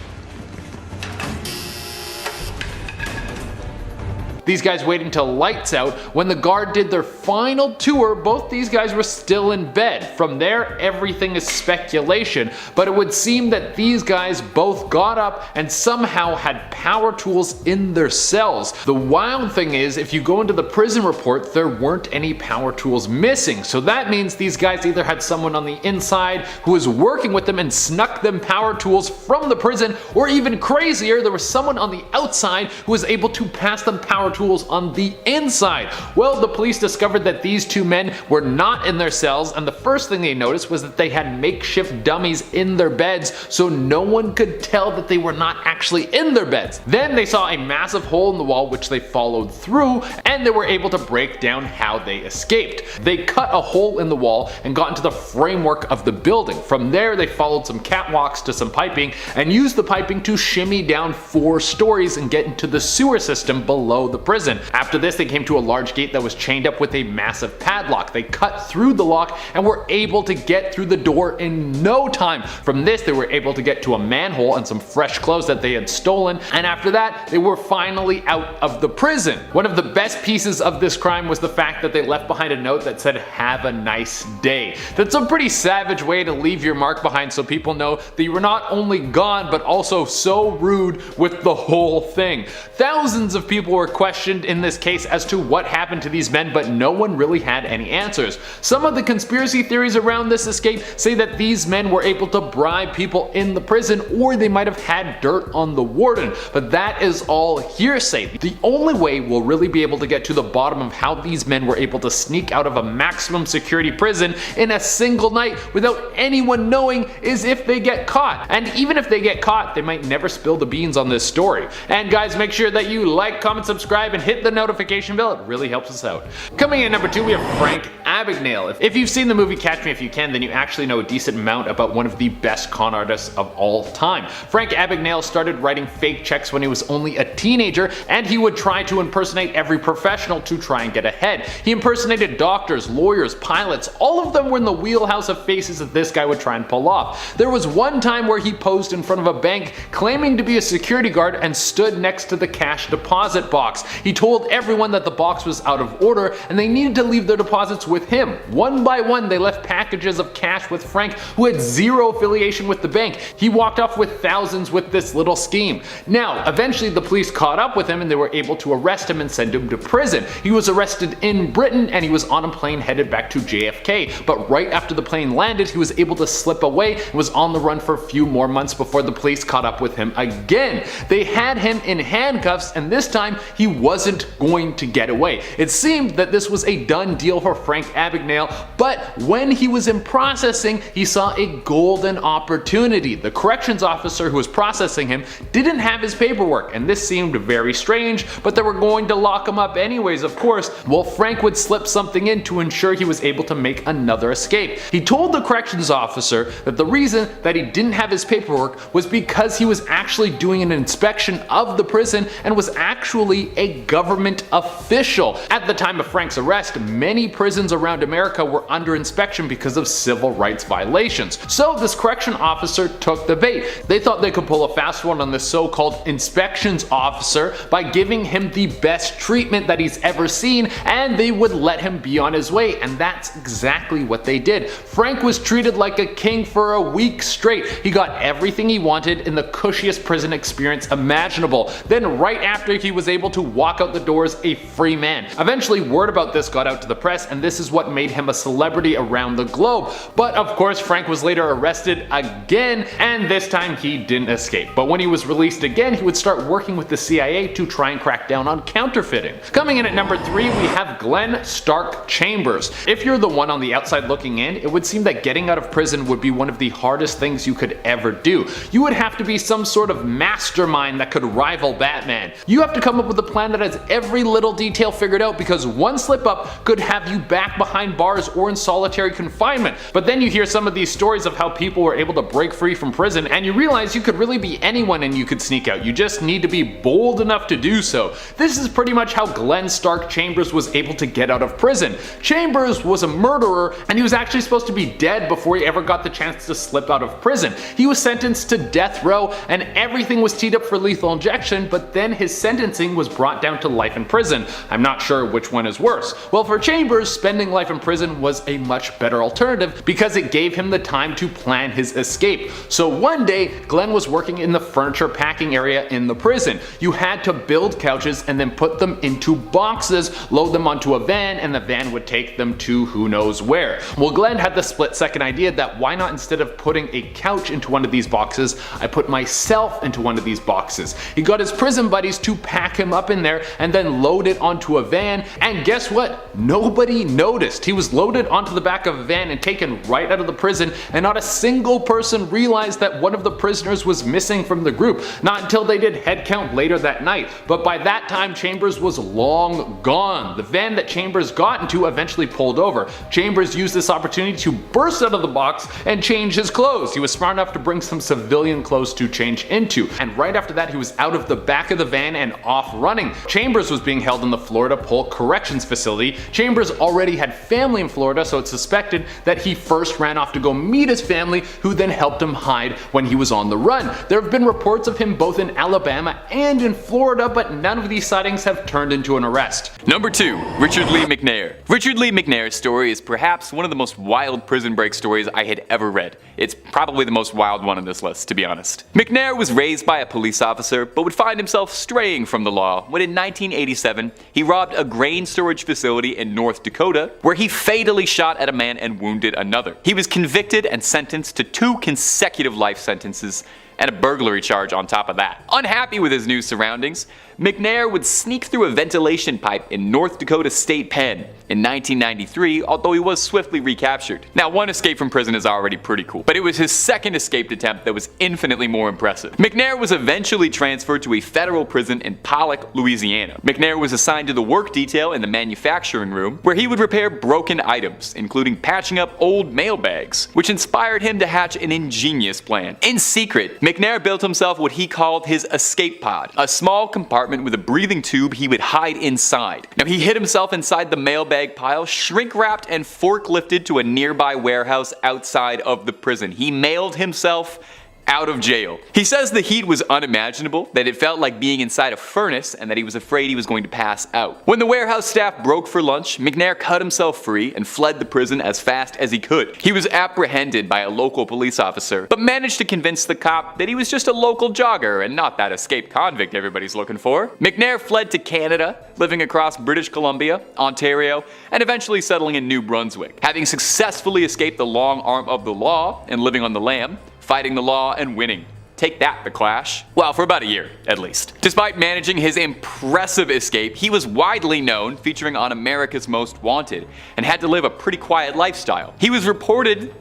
These guys waited until lights out. When the guard did their final tour, both these guys were still in bed. From there, everything is speculation, but it would seem that these guys both got up and somehow had power tools in their cells. The wild thing is, if you go into the prison report, there weren't any power tools missing, so that means these guys either had someone on the inside who was working with them and snuck them power tools from the prison, or even crazier, there was someone on the outside who was able to pass them power tools on the inside. Well, the police discovered that these 2 men were not in their cells, and the first thing they noticed was that they had makeshift dummies in their beds, so no one could tell that they were not actually in their beds. Then they saw a massive hole in the wall which they followed through, and they were able to break down how they escaped. They cut a hole in the wall and got into the framework of the building. From there, they followed some catwalks to some piping and used the piping to shimmy down 4 stories and get into the sewer system below the prison. After this, they came to a large gate that was chained up with a massive padlock. They cut through the lock and were able to get through the door in no time. From this, they were able to get to a manhole and some fresh clothes that they had stolen, and after that, they were finally out of the prison. One of the best pieces of this crime was the fact that they left behind a note that said, "Have a nice day." That's a pretty savage way to leave your mark behind, so people know that you were not only gone, but also so rude with the whole thing. Thousands of people were questioned in this case as to what happened to these men, but no one really had any answers. Some of the conspiracy theories around this escape say that these men were able to bribe people in the prison, or they might have had dirt on the warden, but that is all hearsay. The only way we'll really be able to get to the bottom of how these men were able to sneak out of a maximum security prison in a single night without anyone knowing is if they get caught. And even if they get caught, they might never spill the beans on this story. And guys, make sure that you like, comment, subscribe, and hit the notification bell. It really helps us out. Coming in at number 2, we have Frank Abagnale. If you've seen the movie Catch Me If You Can, then you actually know a decent amount about one of the best con artists of all time. Frank Abagnale started writing fake checks when he was only a teenager, and he would try to impersonate every professional to try and get ahead. He impersonated doctors, lawyers, pilots. All of them were in the wheelhouse of faces that this guy would try and pull off. There was one time where he posed in front of a bank claiming to be a security guard and stood next to the cash deposit box. He told everyone that the box was out of order and they needed to leave their deposits with him. One by one, they left packages of cash with Frank, who had zero affiliation with the bank. He walked off with thousands with this little scheme. Now, eventually the police caught up with him and they were able to arrest him and send him to prison. He was arrested in Britain and he was on a plane headed back to JFK, but right after the plane landed, he was able to slip away and was on the run for a few more months before the police caught up with him again. They had him in handcuffs, and this time he wasn't going to get away. It seemed that this was a done deal for Frank Abagnale, but when he was in processing, he saw a golden opportunity. The corrections officer who was processing him didn't have his paperwork, and this seemed very strange, but they were going to lock him up anyways, of course. Well, Frank would slip something in to ensure he was able to make another escape. He told the corrections officer that the reason that he didn't have his paperwork was because he was actually doing an inspection of the prison and was actually a government official. At the time of Frank's arrest, many prisons around America were under inspection because of civil rights violations. So this correction officer took the bait. They thought they could pull a fast one on this so-called inspections officer by giving him the best treatment that he's ever seen, and they would let him be on his way, and that's exactly what they did. Frank was treated like a king for a week straight. He got everything he wanted in the cushiest prison experience imaginable. Then right after, he was able to walk out the doors a free man. Eventually, word about this got out to the press, and this is is what made him a celebrity around the globe. But of course, Frank was later arrested again, and this time he didn't escape. But when he was released again, he would start working with the CIA to try and crack down on counterfeiting. Coming in at number 3, we have Glenn Stark Chambers. If you're the one on the outside looking in, it would seem that getting out of prison would be one of the hardest things you could ever do. You would have to be some sort of mastermind that could rival Batman. You have to come up with a plan that has every little detail figured out, because one slip up could have you back behind bars or in solitary confinement. But then you hear some of these stories of how people were able to break free from prison, and you realize you could really be anyone and you could sneak out. You just need to be bold enough to do so. This is pretty much how Glenn Stark Chambers was able to get out of prison. Chambers was a murderer, and he was actually supposed to be dead before he ever got the chance to slip out of prison. He was sentenced to death row, and everything was teed up for lethal injection, but then his sentencing was brought down to life in prison. I'm not sure which one is worse. Well, for Chambers, spending life in prison was a much better alternative because it gave him the time to plan his escape. So one day, Glenn was working in the furniture packing area in the prison. You had to build couches and then put them into boxes, load them onto a van, and the van would take them to who knows where. Well, Glenn had the split-second idea that why not, instead of putting a couch into one of these boxes, I put myself into one of these boxes. He got his prison buddies to pack him up in there and then load it onto a van, and guess what? Nobody noticed. He was loaded onto the back of a van and taken right out of the prison, and not a single person realized that one of the prisoners was missing from the group, not until they did head count later that night. But by that time, Chambers was long gone. The van that Chambers got into eventually pulled over. Chambers used this opportunity to burst out of the box and change his clothes. He was smart enough to bring some civilian clothes to change into, and right after that he was out of the back of the van and off running. Chambers was being held in the Florida Pole Corrections Facility. Chambers already had family in Florida, so it's suspected that he first ran off to go meet his family, who then helped him hide when he was on the run. There have been reports of him both in Alabama and in Florida, but none of these sightings have turned into an arrest. Number 2. Richard Lee McNair. Richard Lee McNair's story is perhaps one of the most wild prison break stories I had ever read. It's probably the most wild one on this list, to be honest. McNair was raised by a police officer, but would find himself straying from the law when in 1987 he robbed a grain storage facility in North Dakota, where he fatally shot at a man and wounded another. He was convicted and sentenced to 2 consecutive life sentences and a burglary charge on top of that. Unhappy with his new surroundings, McNair would sneak through a ventilation pipe in North Dakota State Pen in 1993, although he was swiftly recaptured. Now, one escape from prison is already pretty cool, but it was his second escaped attempt that was infinitely more impressive. McNair was eventually transferred to a federal prison in Pollock, Louisiana. McNair was assigned to the work detail in the manufacturing room, where he would repair broken items, including patching up old mail bags, which inspired him to hatch an ingenious plan. In secret, McNair built himself what he called his escape pod, a small compartment with a breathing tube he would hide inside. Now, he hid himself inside the mailbag pile, shrink wrapped and forklifted to a nearby warehouse outside of the prison. He mailed himself out of jail. He says the heat was unimaginable, that it felt like being inside a furnace, and that he was afraid he was going to pass out. When the warehouse staff broke for lunch, McNair cut himself free and fled the prison as fast as he could. He was apprehended by a local police officer, but managed to convince the cop that he was just a local jogger and not that escaped convict everybody's looking for. McNair fled to Canada, living across British Columbia, Ontario, and eventually settling in New Brunswick. Having successfully escaped the long arm of the law and living on the lam, fighting the law and winning. Take that, The Clash. Well, for about a year, at least. Despite managing his impressive escape, he was widely known, featuring on America's Most Wanted, and had to live a pretty quiet lifestyle. He was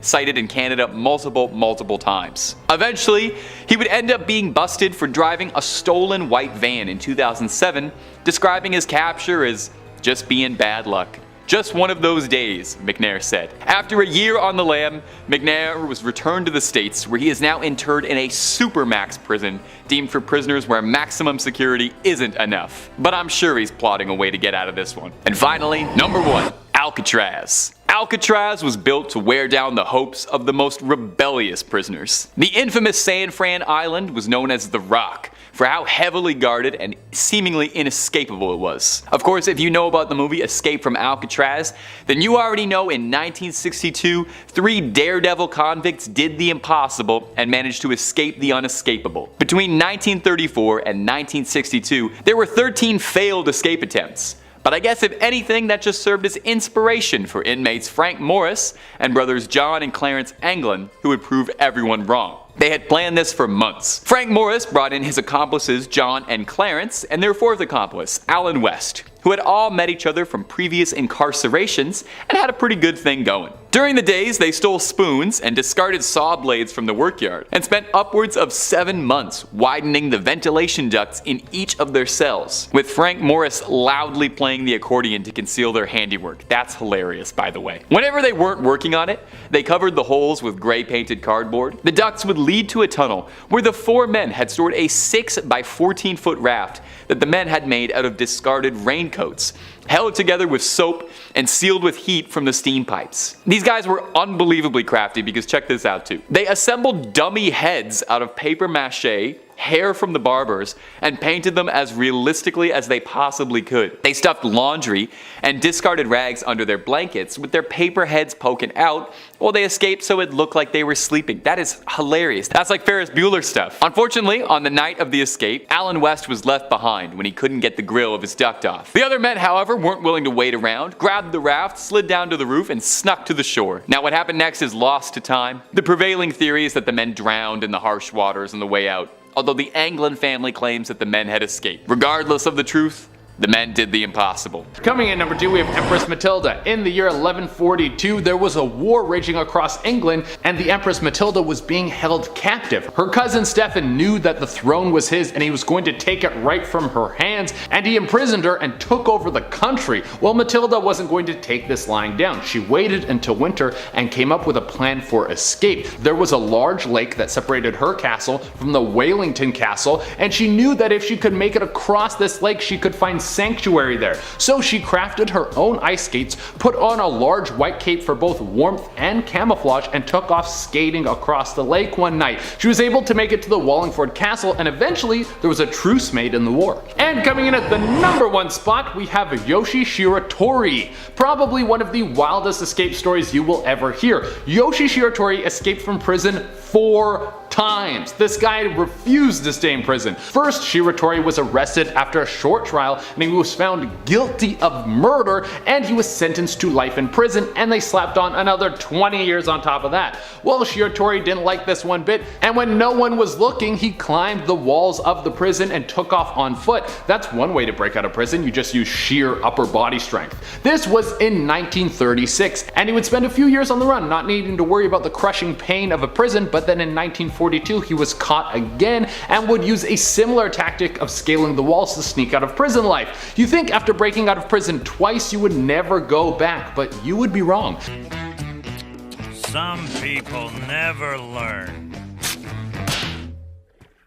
cited in Canada multiple times. Eventually, he would end up being busted for driving a stolen white van in 2007, describing his capture as just being bad luck. Just one of those days, McNair said. After a year on the lam, McNair was returned to the States, where he is now interred in a supermax prison deemed for prisoners where maximum security isn't enough. But I'm sure he's plotting a way to get out of this one. And finally, number 1, Alcatraz. Alcatraz was built to wear down the hopes of the most rebellious prisoners. The infamous San Fran Island was known as the Rock for how heavily guarded and seemingly inescapable it was. Of course, if you know about the movie Escape from Alcatraz, then you already know in 1962, 3 daredevil convicts did the impossible and managed to escape the unescapable. Between 1934 and 1962, there were 13 failed escape attempts. But I guess if anything, that just served as inspiration for inmates Frank Morris and brothers John and Clarence Anglin, who would prove everyone wrong. They had planned this for months. Frank Morris brought in his accomplices John and Clarence and their fourth accomplice, Alan West, who had all met each other from previous incarcerations and had a pretty good thing going. During the days, they stole spoons and discarded saw blades from the workyard and spent upwards of 7 months widening the ventilation ducts in each of their cells, with Frank Morris loudly playing the accordion to conceal their handiwork. That's hilarious, by the way. Whenever they weren't working on it, they covered the holes with gray painted cardboard. The ducts would lead to a tunnel where the 4 men had stored a 6 by 14 foot raft that the men had made out of discarded raincoats, held together with soap and sealed with heat from the steam pipes. These guys were unbelievably crafty because check this out too. They assembled dummy heads out of paper mache, hair from the barbers, and painted them as realistically as they possibly could. They stuffed laundry and discarded rags under their blankets with their paper heads poking out while they escaped so it looked like they were sleeping. That is hilarious. That's like Ferris Bueller stuff. Unfortunately, on the night of the escape, Alan West was left behind when he couldn't get the grill of his duct off. The other men, however, weren't willing to wait around, grabbed the raft, slid down to the roof, and snuck to the shore. Now what happened next is lost to time. The prevailing theory is that the men drowned in the harsh waters on the way out, although the Anglin family claims that the men had escaped. Regardless of the truth, the men did the impossible. Coming in number 2, we have Empress Matilda. In the year 1142, there was a war raging across England, and the Empress Matilda was being held captive. Her cousin Stephen knew that the throne was his, and he was going to take it right from her hands, and he imprisoned her and took over the country. Well, Matilda wasn't going to take this lying down. She waited until winter and came up with a plan for escape. There was a large lake that separated her castle from the Wellington Castle, and she knew that if she could make it across this lake, she could find sanctuary there. So she crafted her own ice skates, put on a large white cape for both warmth and camouflage, and took off skating across the lake one night. She was able to make it to the Wallingford Castle, and eventually there was a truce made in the war. And coming in at the number 1 spot, we have Yoshie Shiratori, probably one of the wildest escape stories you will ever hear. Yoshie Shiratori escaped from prison 4 times. This guy refused to stay in prison. First, Shiratori was arrested after a short trial, and he was found guilty of murder, and he was sentenced to life in prison, and they slapped on another 20 years on top of that. Well, Shiratori didn't like this one bit, and when no one was looking, he climbed the walls of the prison and took off on foot. That's one way to break out of prison. You just use sheer upper body strength. This was in 1936, and he would spend a few years on the run, not needing to worry about the crushing pain of a prison. But then in 1942, he was caught again and would use a similar tactic of scaling the walls to sneak out of prison life. You think after breaking out of prison twice you would never go back, but you would be wrong. Some people never learn.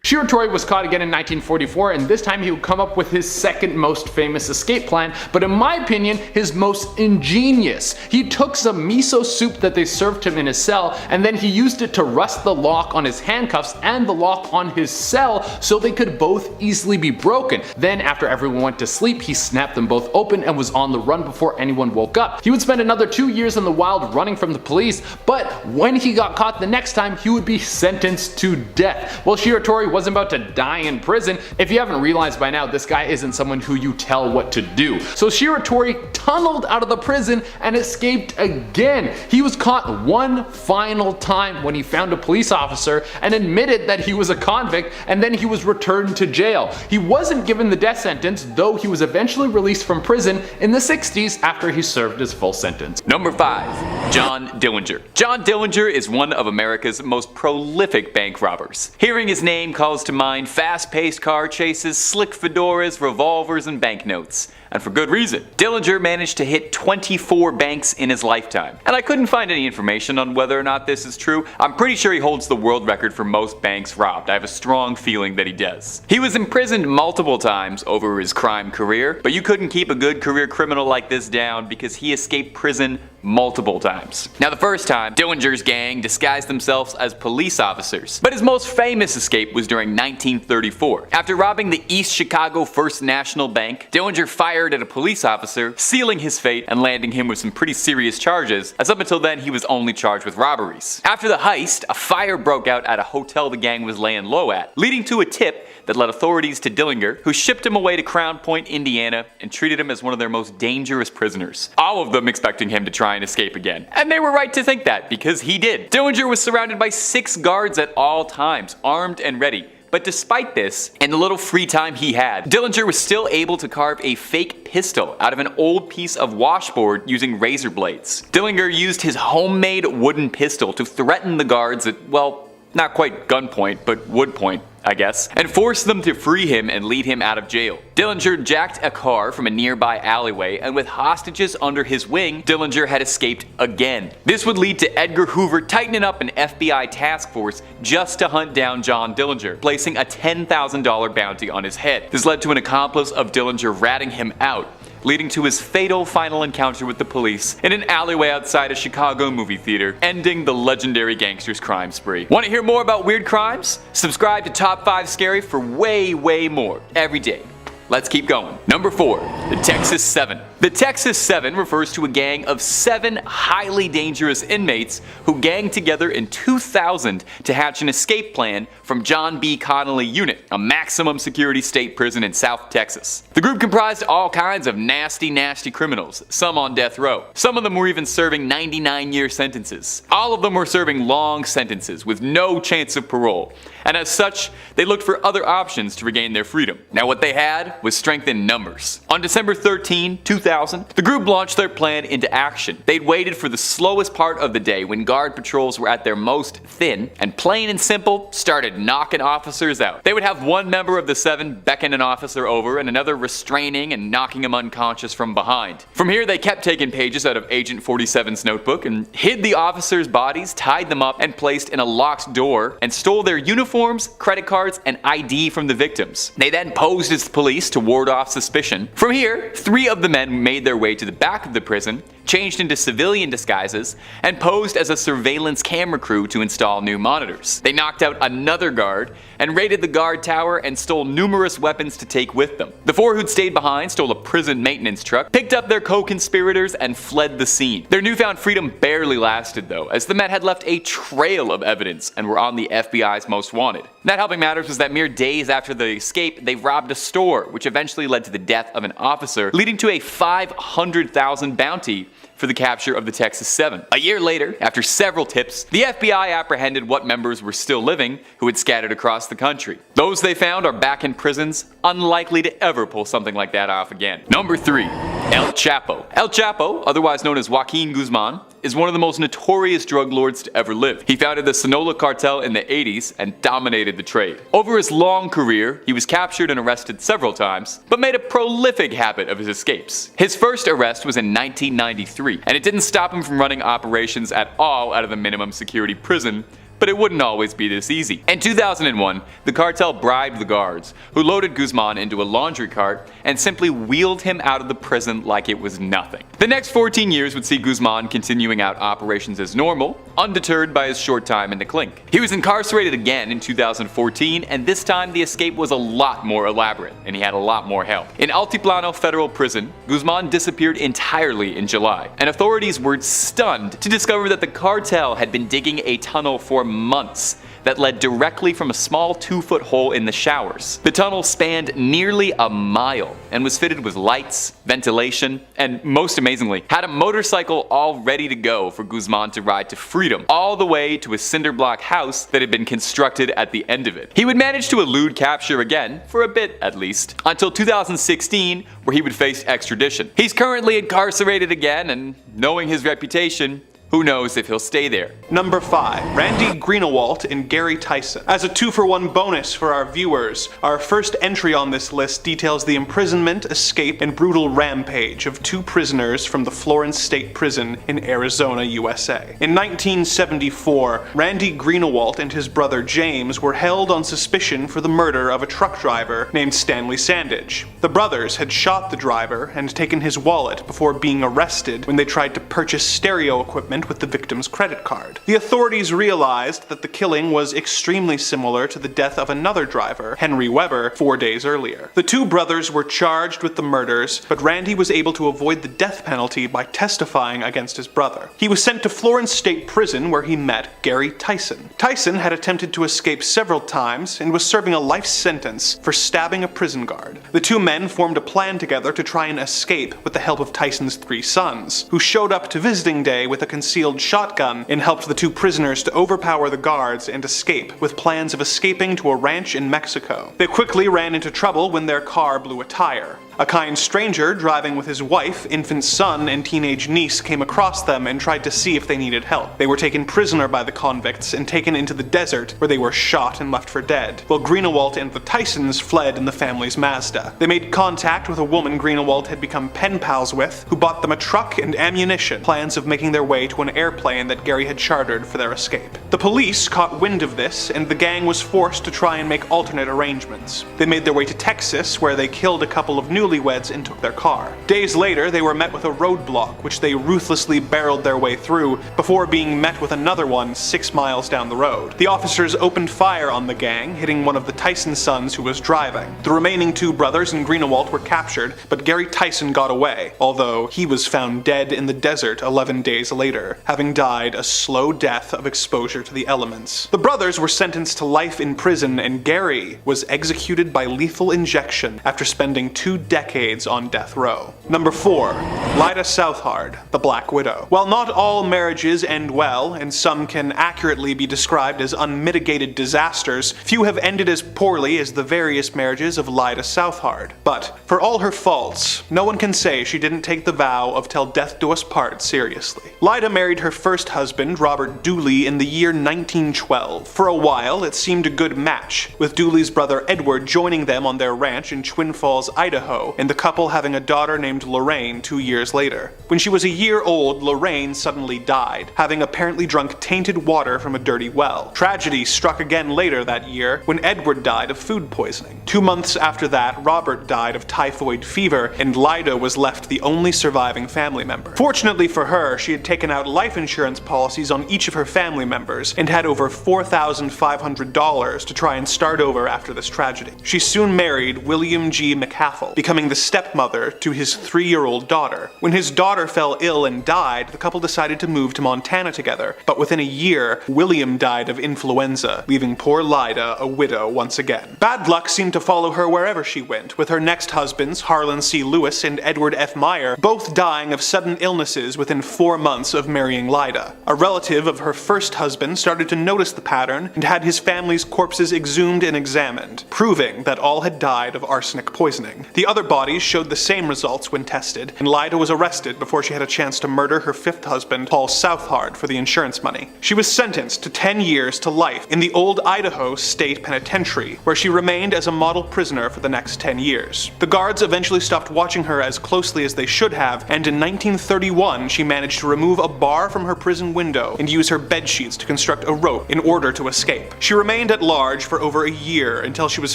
Shiratori was caught again in 1944, and this time he would come up with his second most famous escape plan, but in my opinion, his most ingenious. He took some miso soup that they served him in his cell, and then he used it to rust the lock on his handcuffs and the lock on his cell so they could both easily be broken. Then after everyone went to sleep, he snapped them both open and was on the run before anyone woke up. He would spend another 2 years in the wild running from the police, but when he got caught the next time, he would be sentenced to death. Well, Shiratori wasn't about to die in prison. If you haven't realized by now, this guy isn't someone who you tell what to do. So Shiratori tunneled out of the prison and escaped again. He was caught one final time when he found a police officer and admitted that he was a convict, and then he was returned to jail. He wasn't given the death sentence, though he was eventually released from prison in the 60s after he served his full sentence. Number 5. John Dillinger. John Dillinger is one of America's most prolific bank robbers. Hearing his name calls to mind fast-paced car chases, slick fedoras, revolvers, and banknotes. And for good reason. Dillinger managed to hit 24 banks in his lifetime. And I couldn't find any information on whether or not this is true. I'm pretty sure he holds the world record for most banks robbed. I have a strong feeling that he does. He was imprisoned multiple times over his crime career, but you couldn't keep a good career criminal like this down because he escaped prison multiple times. Now, the first time, Dillinger's gang disguised themselves as police officers, but his most famous escape was during 1934. After robbing the East Chicago First National Bank, Dillinger fired fired at a police officer, sealing his fate and landing him with some pretty serious charges, as up until then he was only charged with robberies. After the heist, a fire broke out at a hotel the gang was laying low at, leading to a tip that led authorities to Dillinger, who shipped him away to Crown Point, Indiana, and treated him as one of their most dangerous prisoners. All of them expecting him to try and escape again. And they were right to think that, because he did. Dillinger was surrounded by 6 guards at all times, armed and ready. But despite this, and the little free time he had, Dillinger was still able to carve a fake pistol out of an old piece of washboard using razor blades. Dillinger used his homemade wooden pistol to threaten the guards at, well, not quite gunpoint, but wood point, I guess, and forced them to free him and lead him out of jail. Dillinger jacked a car from a nearby alleyway, and with hostages under his wing, Dillinger had escaped again. This would lead to Edgar Hoover tightening up an FBI task force just to hunt down John Dillinger, placing a $10,000 bounty on his head. This led to an accomplice of Dillinger ratting him out, leading to his fatal final encounter with the police in an alleyway outside a Chicago movie theater, ending the legendary gangster's crime spree. Want to hear more about weird crimes? Subscribe to Top 5 Scary for way more every day. Let's keep going. Number 4, the Texas 7. The Texas 7 refers to a gang of 7 highly dangerous inmates who ganged together in 2000 to hatch an escape plan from John B. Connolly Unit, a maximum security state prison in South Texas. The group comprised all kinds of nasty criminals, some on death row. Some of them were even serving 99-year sentences. All of them were serving long sentences with no chance of parole, and as such, they looked for other options to regain their freedom. Now what they had was strength in numbers. On December 13, 2000, the group launched their plan into action. They'd waited for the slowest part of the day when guard patrols were at their most thin, and plain and simple, started knocking officers out. They would have one member of the 7 beckon an officer over and another restraining and knocking him unconscious from behind. From here, they kept taking pages out of Agent 47's notebook and hid the officers' bodies, tied them up, and placed in a locked door, and stole their uniforms, credit cards, and ID from the victims. They then posed as police to ward off suspicion. From here, 3 of the men made their way to the back of the prison, changed into civilian disguises, and posed as a surveillance camera crew to install new monitors. They knocked out another guard and raided the guard tower and stole numerous weapons to take with them. The 4 who'd stayed behind stole a prison maintenance truck, picked up their co-conspirators, and fled the scene. Their newfound freedom barely lasted though, as the men had left a trail of evidence and were on the FBI's most wanted. Not helping matters was that mere days after the escape, they robbed a store, which eventually led to the death of an officer, leading to a $500,000 bounty for the capture of the Texas 7. A year later, after several tips, the FBI apprehended what members were still living who had scattered across the country. Those they found are back in prisons, unlikely to ever pull something like that off again. Number 3. El Chapo. El Chapo, otherwise known as Joaquin Guzman, is one of the most notorious drug lords to ever live. He founded the Sinaloa cartel in the 80s and dominated the trade. Over his long career, he was captured and arrested several times, but made a prolific habit of his escapes. His first arrest was in 1993, and it didn't stop him from running operations at all out of the minimum security prison, but it wouldn't always be this easy. In 2001, the cartel bribed the guards, who loaded Guzman into a laundry cart and simply wheeled him out of the prison like it was nothing. The next 14 years would see Guzman continuing out operations as normal, undeterred by his short time in the clink. He was incarcerated again in 2014, and this time the escape was a lot more elaborate, and he had a lot more help. In Altiplano Federal Prison, Guzman disappeared entirely in July, and authorities were stunned to discover that the cartel had been digging a tunnel for months that led directly from a small 2-foot hole in the showers. The tunnel spanned nearly a mile and was fitted with lights, ventilation, and most amazingly, had a motorcycle all ready to go for Guzman to ride to freedom, all the way to a cinder block house that had been constructed at the end of it. He would manage to elude capture again, for a bit at least, until 2016, where he would face extradition. He's currently incarcerated again, and knowing his reputation, who knows if he'll stay there. Number 5. Randy Greenawalt and Gary Tyson. As a 2-for-1 bonus for our viewers, our first entry on this list details the imprisonment, escape, and brutal rampage of 2 prisoners from the Florence State Prison in Arizona, USA. In 1974, Randy Greenawalt and his brother James were held on suspicion for the murder of a truck driver named Stanley Sandage. The brothers had shot the driver and taken his wallet before being arrested when they tried to purchase stereo equipment payment with the victim's credit card. The authorities realized that the killing was extremely similar to the death of another driver, Henry Weber, 4 days earlier. The two brothers were charged with the murders, but Randy was able to avoid the death penalty by testifying against his brother. He was sent to Florence State Prison where he met Gary Tyson. Tyson had attempted to escape several times and was serving a life sentence for stabbing a prison guard. The two men formed a plan together to try and escape with the help of Tyson's 3 sons, who showed up to visiting day with a concealed shotgun and helped the two prisoners to overpower the guards and escape, with plans of escaping to a ranch in Mexico. They quickly ran into trouble when their car blew a tire. A kind stranger driving with his wife, infant son, and teenage niece came across them and tried to see if they needed help. They were taken prisoner by the convicts and taken into the desert, where they were shot and left for dead, while Greenawalt and the Tysons fled in the family's Mazda. They made contact with a woman Greenawalt had become pen pals with, who bought them a truck and ammunition, plans of making their way to an airplane that Gary had chartered for their escape. The police caught wind of this, and the gang was forced to try and make alternate arrangements. They made their way to Texas, where they killed a couple of newlyweds and took their car. Days later, they were met with a roadblock, which they ruthlessly barreled their way through, before being met with another one 6 miles down the road. The officers opened fire on the gang, hitting one of the Tyson sons who was driving. The remaining 2 brothers and Greenawalt were captured, but Gary Tyson got away, although he was found dead in the desert 11 days later, having died a slow death of exposure to the elements. The brothers were sentenced to life in prison, and Gary was executed by lethal injection after spending 2 decades on death row. Number 4. Lyda Southard, the Black Widow. While not all marriages end well, and some can accurately be described as unmitigated disasters, few have ended as poorly as the various marriages of Lyda Southard. But, for all her faults, no one can say she didn't take the vow of till death do us part seriously. Lyda married her first husband, Robert Dooley, in the year 1912. For a while, it seemed a good match, with Dooley's brother Edward joining them on their ranch in Twin Falls, Idaho, and the couple having a daughter named Lorraine 2 years later. When she was a year old, Lorraine suddenly died, having apparently drunk tainted water from a dirty well. Tragedy struck again later that year when Edward died of food poisoning. 2 months after that, Robert died of typhoid fever, and Lyda was left the only surviving family member. Fortunately for her, she had taken out life insurance policies on each of her family members and had over $4,500 to try and start over after this tragedy. She soon married William G. McCaffell, becoming the stepmother to his 3-year-old daughter. When his daughter fell ill and died, the couple decided to move to Montana together, but within a year, William died of influenza, leaving poor Lyda a widow once again. Bad luck seemed to follow her wherever she went, with her next husbands, Harlan C. Lewis and Edward F. Meyer, both dying of sudden illnesses within 4 months of marrying Lyda. A relative of her first husband started to notice the pattern and had his family's corpses exhumed and examined, proving that all had died of arsenic poisoning. The other bodies showed the same results when tested, and Lyda was arrested before she had a chance to murder her 5th husband, Paul Southard, for the insurance money. She was sentenced to 10 years to life in the old Idaho State Penitentiary, where she remained as a model prisoner for the next 10 years. The guards eventually stopped watching her as closely as they should have, and in 1931 she managed to remove a bar from her prison window and use her bed sheets to construct a rope in order to escape. She remained at large for over a year until she was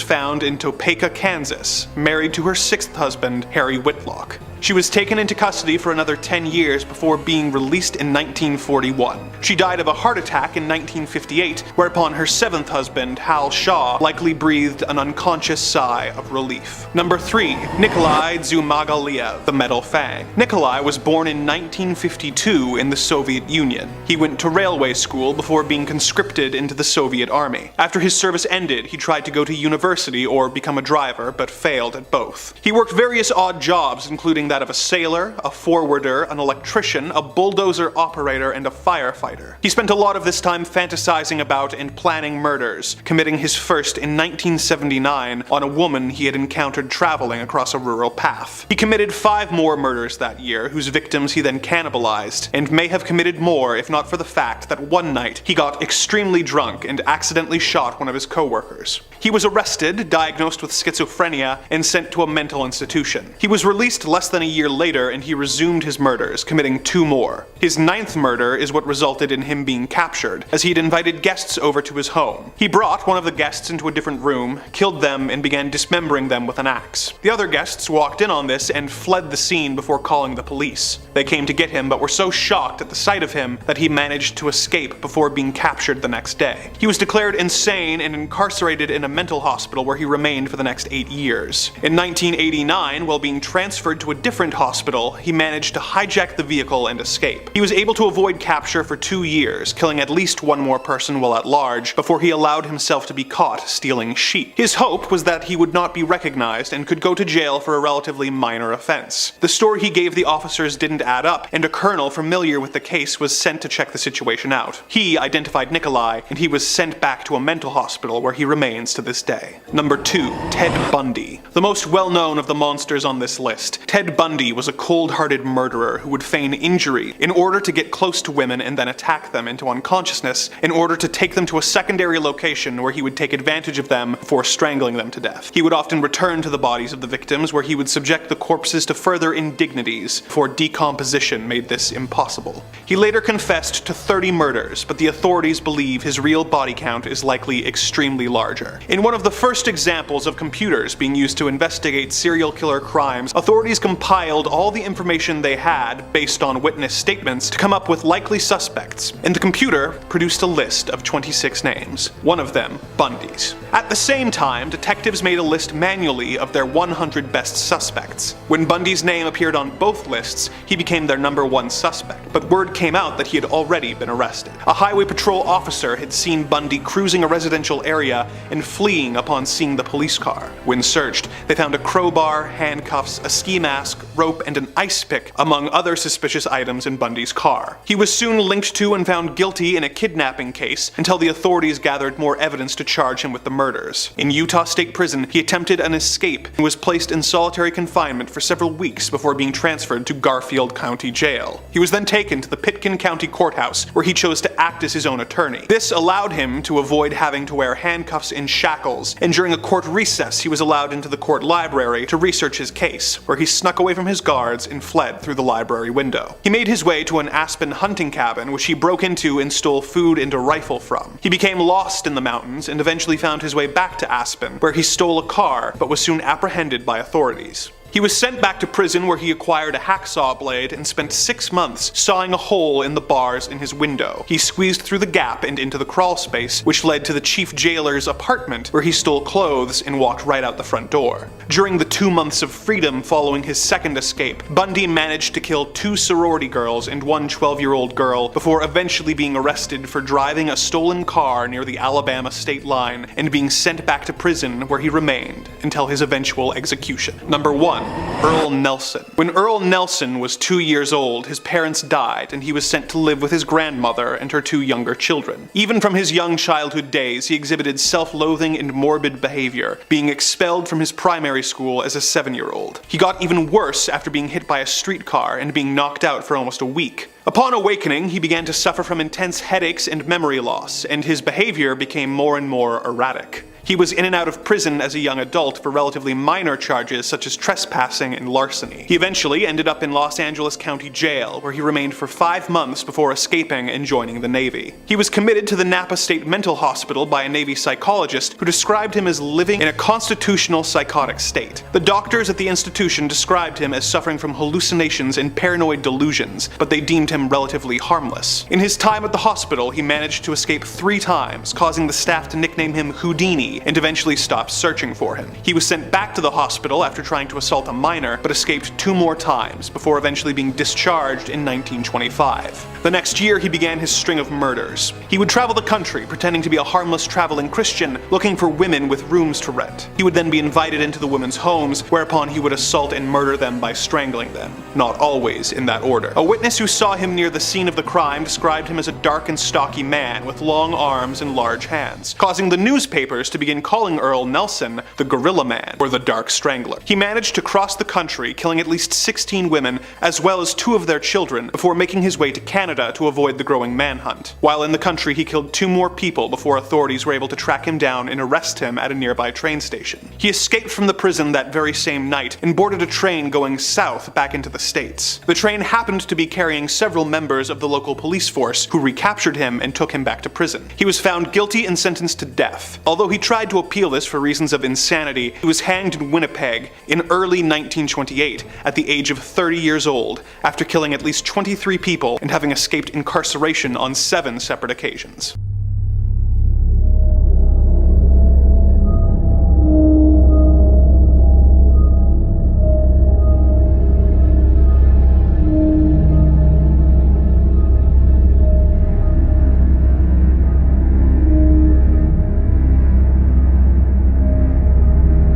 found in Topeka, Kansas, married to her 6th husband, Harry Whitlock. She was taken into custody for another 10 years before being released in 1941. She died of a heart attack in 1958, whereupon her 7th husband, Hal Shaw, likely breathed an unconscious sigh of relief. Number 3. Nikolai Zumagalia, the Metal Fang. Nikolai was born in 1952 in the Soviet Union. He went to railway school before being conscripted into the Soviet Army. After his service ended, he tried to go to university or become a driver, but failed at both. He worked various odd jobs, including that of a sailor, a forwarder, an electrician, a bulldozer operator, and a firefighter. He spent a lot of this time fantasizing about and planning murders, committing his first in 1979 on a woman he had encountered traveling across a rural path. He committed 5 more murders that year, whose victims he then cannibalized, and may have committed more if not for the fact that one night he got extremely drunk and accidentally shot one of his co-workers. He was arrested, diagnosed with schizophrenia, and sent to a mental institution. He was released less than than a year later, and he resumed his murders, committing 2 more. His 9th murder is what resulted in him being captured, as he'd invited guests over to his home. He brought one of the guests into a different room, killed them, and began dismembering them with an axe. The other guests walked in on this and fled the scene before calling the police. They came to get him, but were so shocked at the sight of him that he managed to escape before being captured the next day. He was declared insane and incarcerated in a mental hospital where he remained for the next 8 years. In 1989, while being transferred to a different hospital, he managed to hijack the vehicle and escape. He was able to avoid capture for 2 years, killing at least 1 more person while at large, before he allowed himself to be caught stealing sheep. His hope was that he would not be recognized and could go to jail for a relatively minor offense. The story he gave the officers didn't add up, and a colonel familiar with the case was sent to check the situation out. He identified Nikolai, and he was sent back to a mental hospital where he remains to this day. Number 2. Ted Bundy. The most well-known of the monsters on this list, Ted Bundy was a cold-hearted murderer who would feign injury in order to get close to women and then attack them into unconsciousness in order to take them to a secondary location where he would take advantage of them before strangling them to death. He would often return to the bodies of the victims where he would subject the corpses to further indignities before decomposition made this impossible. He later confessed to 30 murders, but the authorities believe his real body count is likely extremely larger. In one of the first examples of computers being used to investigate serial killer crimes, authorities compiled all the information they had based on witness statements to come up with likely suspects, and the computer produced a list of 26 names, one of them Bundy's. At the same time, detectives made a list manually of their 100 best suspects. When Bundy's name appeared on both lists, he became their number 1 suspect, but word came out that he had already been arrested. A highway patrol officer had seen Bundy cruising a residential area and fleeing upon seeing the police car. When searched, they found a crowbar, handcuffs, a ski mask, rope, and an ice pick, among other suspicious items in Bundy's car. He was soon linked to and found guilty in a kidnapping case until the authorities gathered more evidence to charge him with the murders. In Utah State Prison, he attempted an escape and was placed in solitary confinement for several weeks before being transferred to Garfield County Jail. He was then taken to the Pitkin County Courthouse, where he chose to act as his own attorney. This allowed him to avoid having to wear handcuffs and shackles, and during a court recess, he was allowed into the court library to research his case, where he snuck away from his guards and fled through the library window. He made his way to an Aspen hunting cabin, which he broke into and stole food and a rifle from. He became lost in the mountains and eventually found his way back to Aspen, where he stole a car but was soon apprehended by authorities. He was sent back to prison where he acquired a hacksaw blade and spent 6 months sawing a hole in the bars in his window. He squeezed through the gap and into the crawl space, which led to the chief jailer's apartment, where he stole clothes and walked right out the front door. During the 2 months of freedom following his second escape, Bundy managed to kill 2 sorority girls and 1 12-year-old girl before eventually being arrested for driving a stolen car near the Alabama state line and being sent back to prison where he remained until his eventual execution. Number 1. Earl Nelson. When Earl Nelson was 2 years old, his parents died and he was sent to live with his grandmother and her 2 younger children. Even from his young childhood days, he exhibited self-loathing and morbid behavior, being expelled from his primary school as a 7-year-old. He got even worse after being hit by a streetcar and being knocked out for almost a week. Upon awakening, he began to suffer from intense headaches and memory loss, and his behavior became more and more erratic. He was in and out of prison as a young adult for relatively minor charges such as trespassing and larceny. He eventually ended up in Los Angeles County Jail, where he remained for 5 months before escaping and joining the Navy. He was committed to the Napa State Mental Hospital by a Navy psychologist who described him as living in a constitutional psychotic state. The doctors at the institution described him as suffering from hallucinations and paranoid delusions, but they deemed him relatively harmless. In his time at the hospital, he managed to escape 3 times, causing the staff to nickname him Houdini and eventually stopped searching for him. He was sent back to the hospital after trying to assault a minor, but escaped 2 more times before eventually being discharged in 1925. The next year, he began his string of murders. He would travel the country pretending to be a harmless traveling Christian, looking for women with rooms to rent. He would then be invited into the women's homes, whereupon he would assault and murder them by strangling them. Not always in that order. A witness who saw him near the scene of the crime described him as a dark and stocky man with long arms and large hands, causing the newspapers to begin begin calling Earl Nelson the Gorilla Man, or the Dark Strangler. He managed to cross the country, killing at least 16 women, as well as 2 of their children, before making his way to Canada to avoid the growing manhunt. While in the country, he killed 2 more people before authorities were able to track him down and arrest him at a nearby train station. He escaped from the prison that very same night and boarded a train going south back into the States. The train happened to be carrying several members of the local police force, who recaptured him and took him back to prison. He was found guilty and sentenced to death. Although he tried to appeal this for reasons of insanity, he was hanged in Winnipeg in early 1928 at the age of 30 years old, after killing at least 23 people and having escaped incarceration on 7 separate occasions.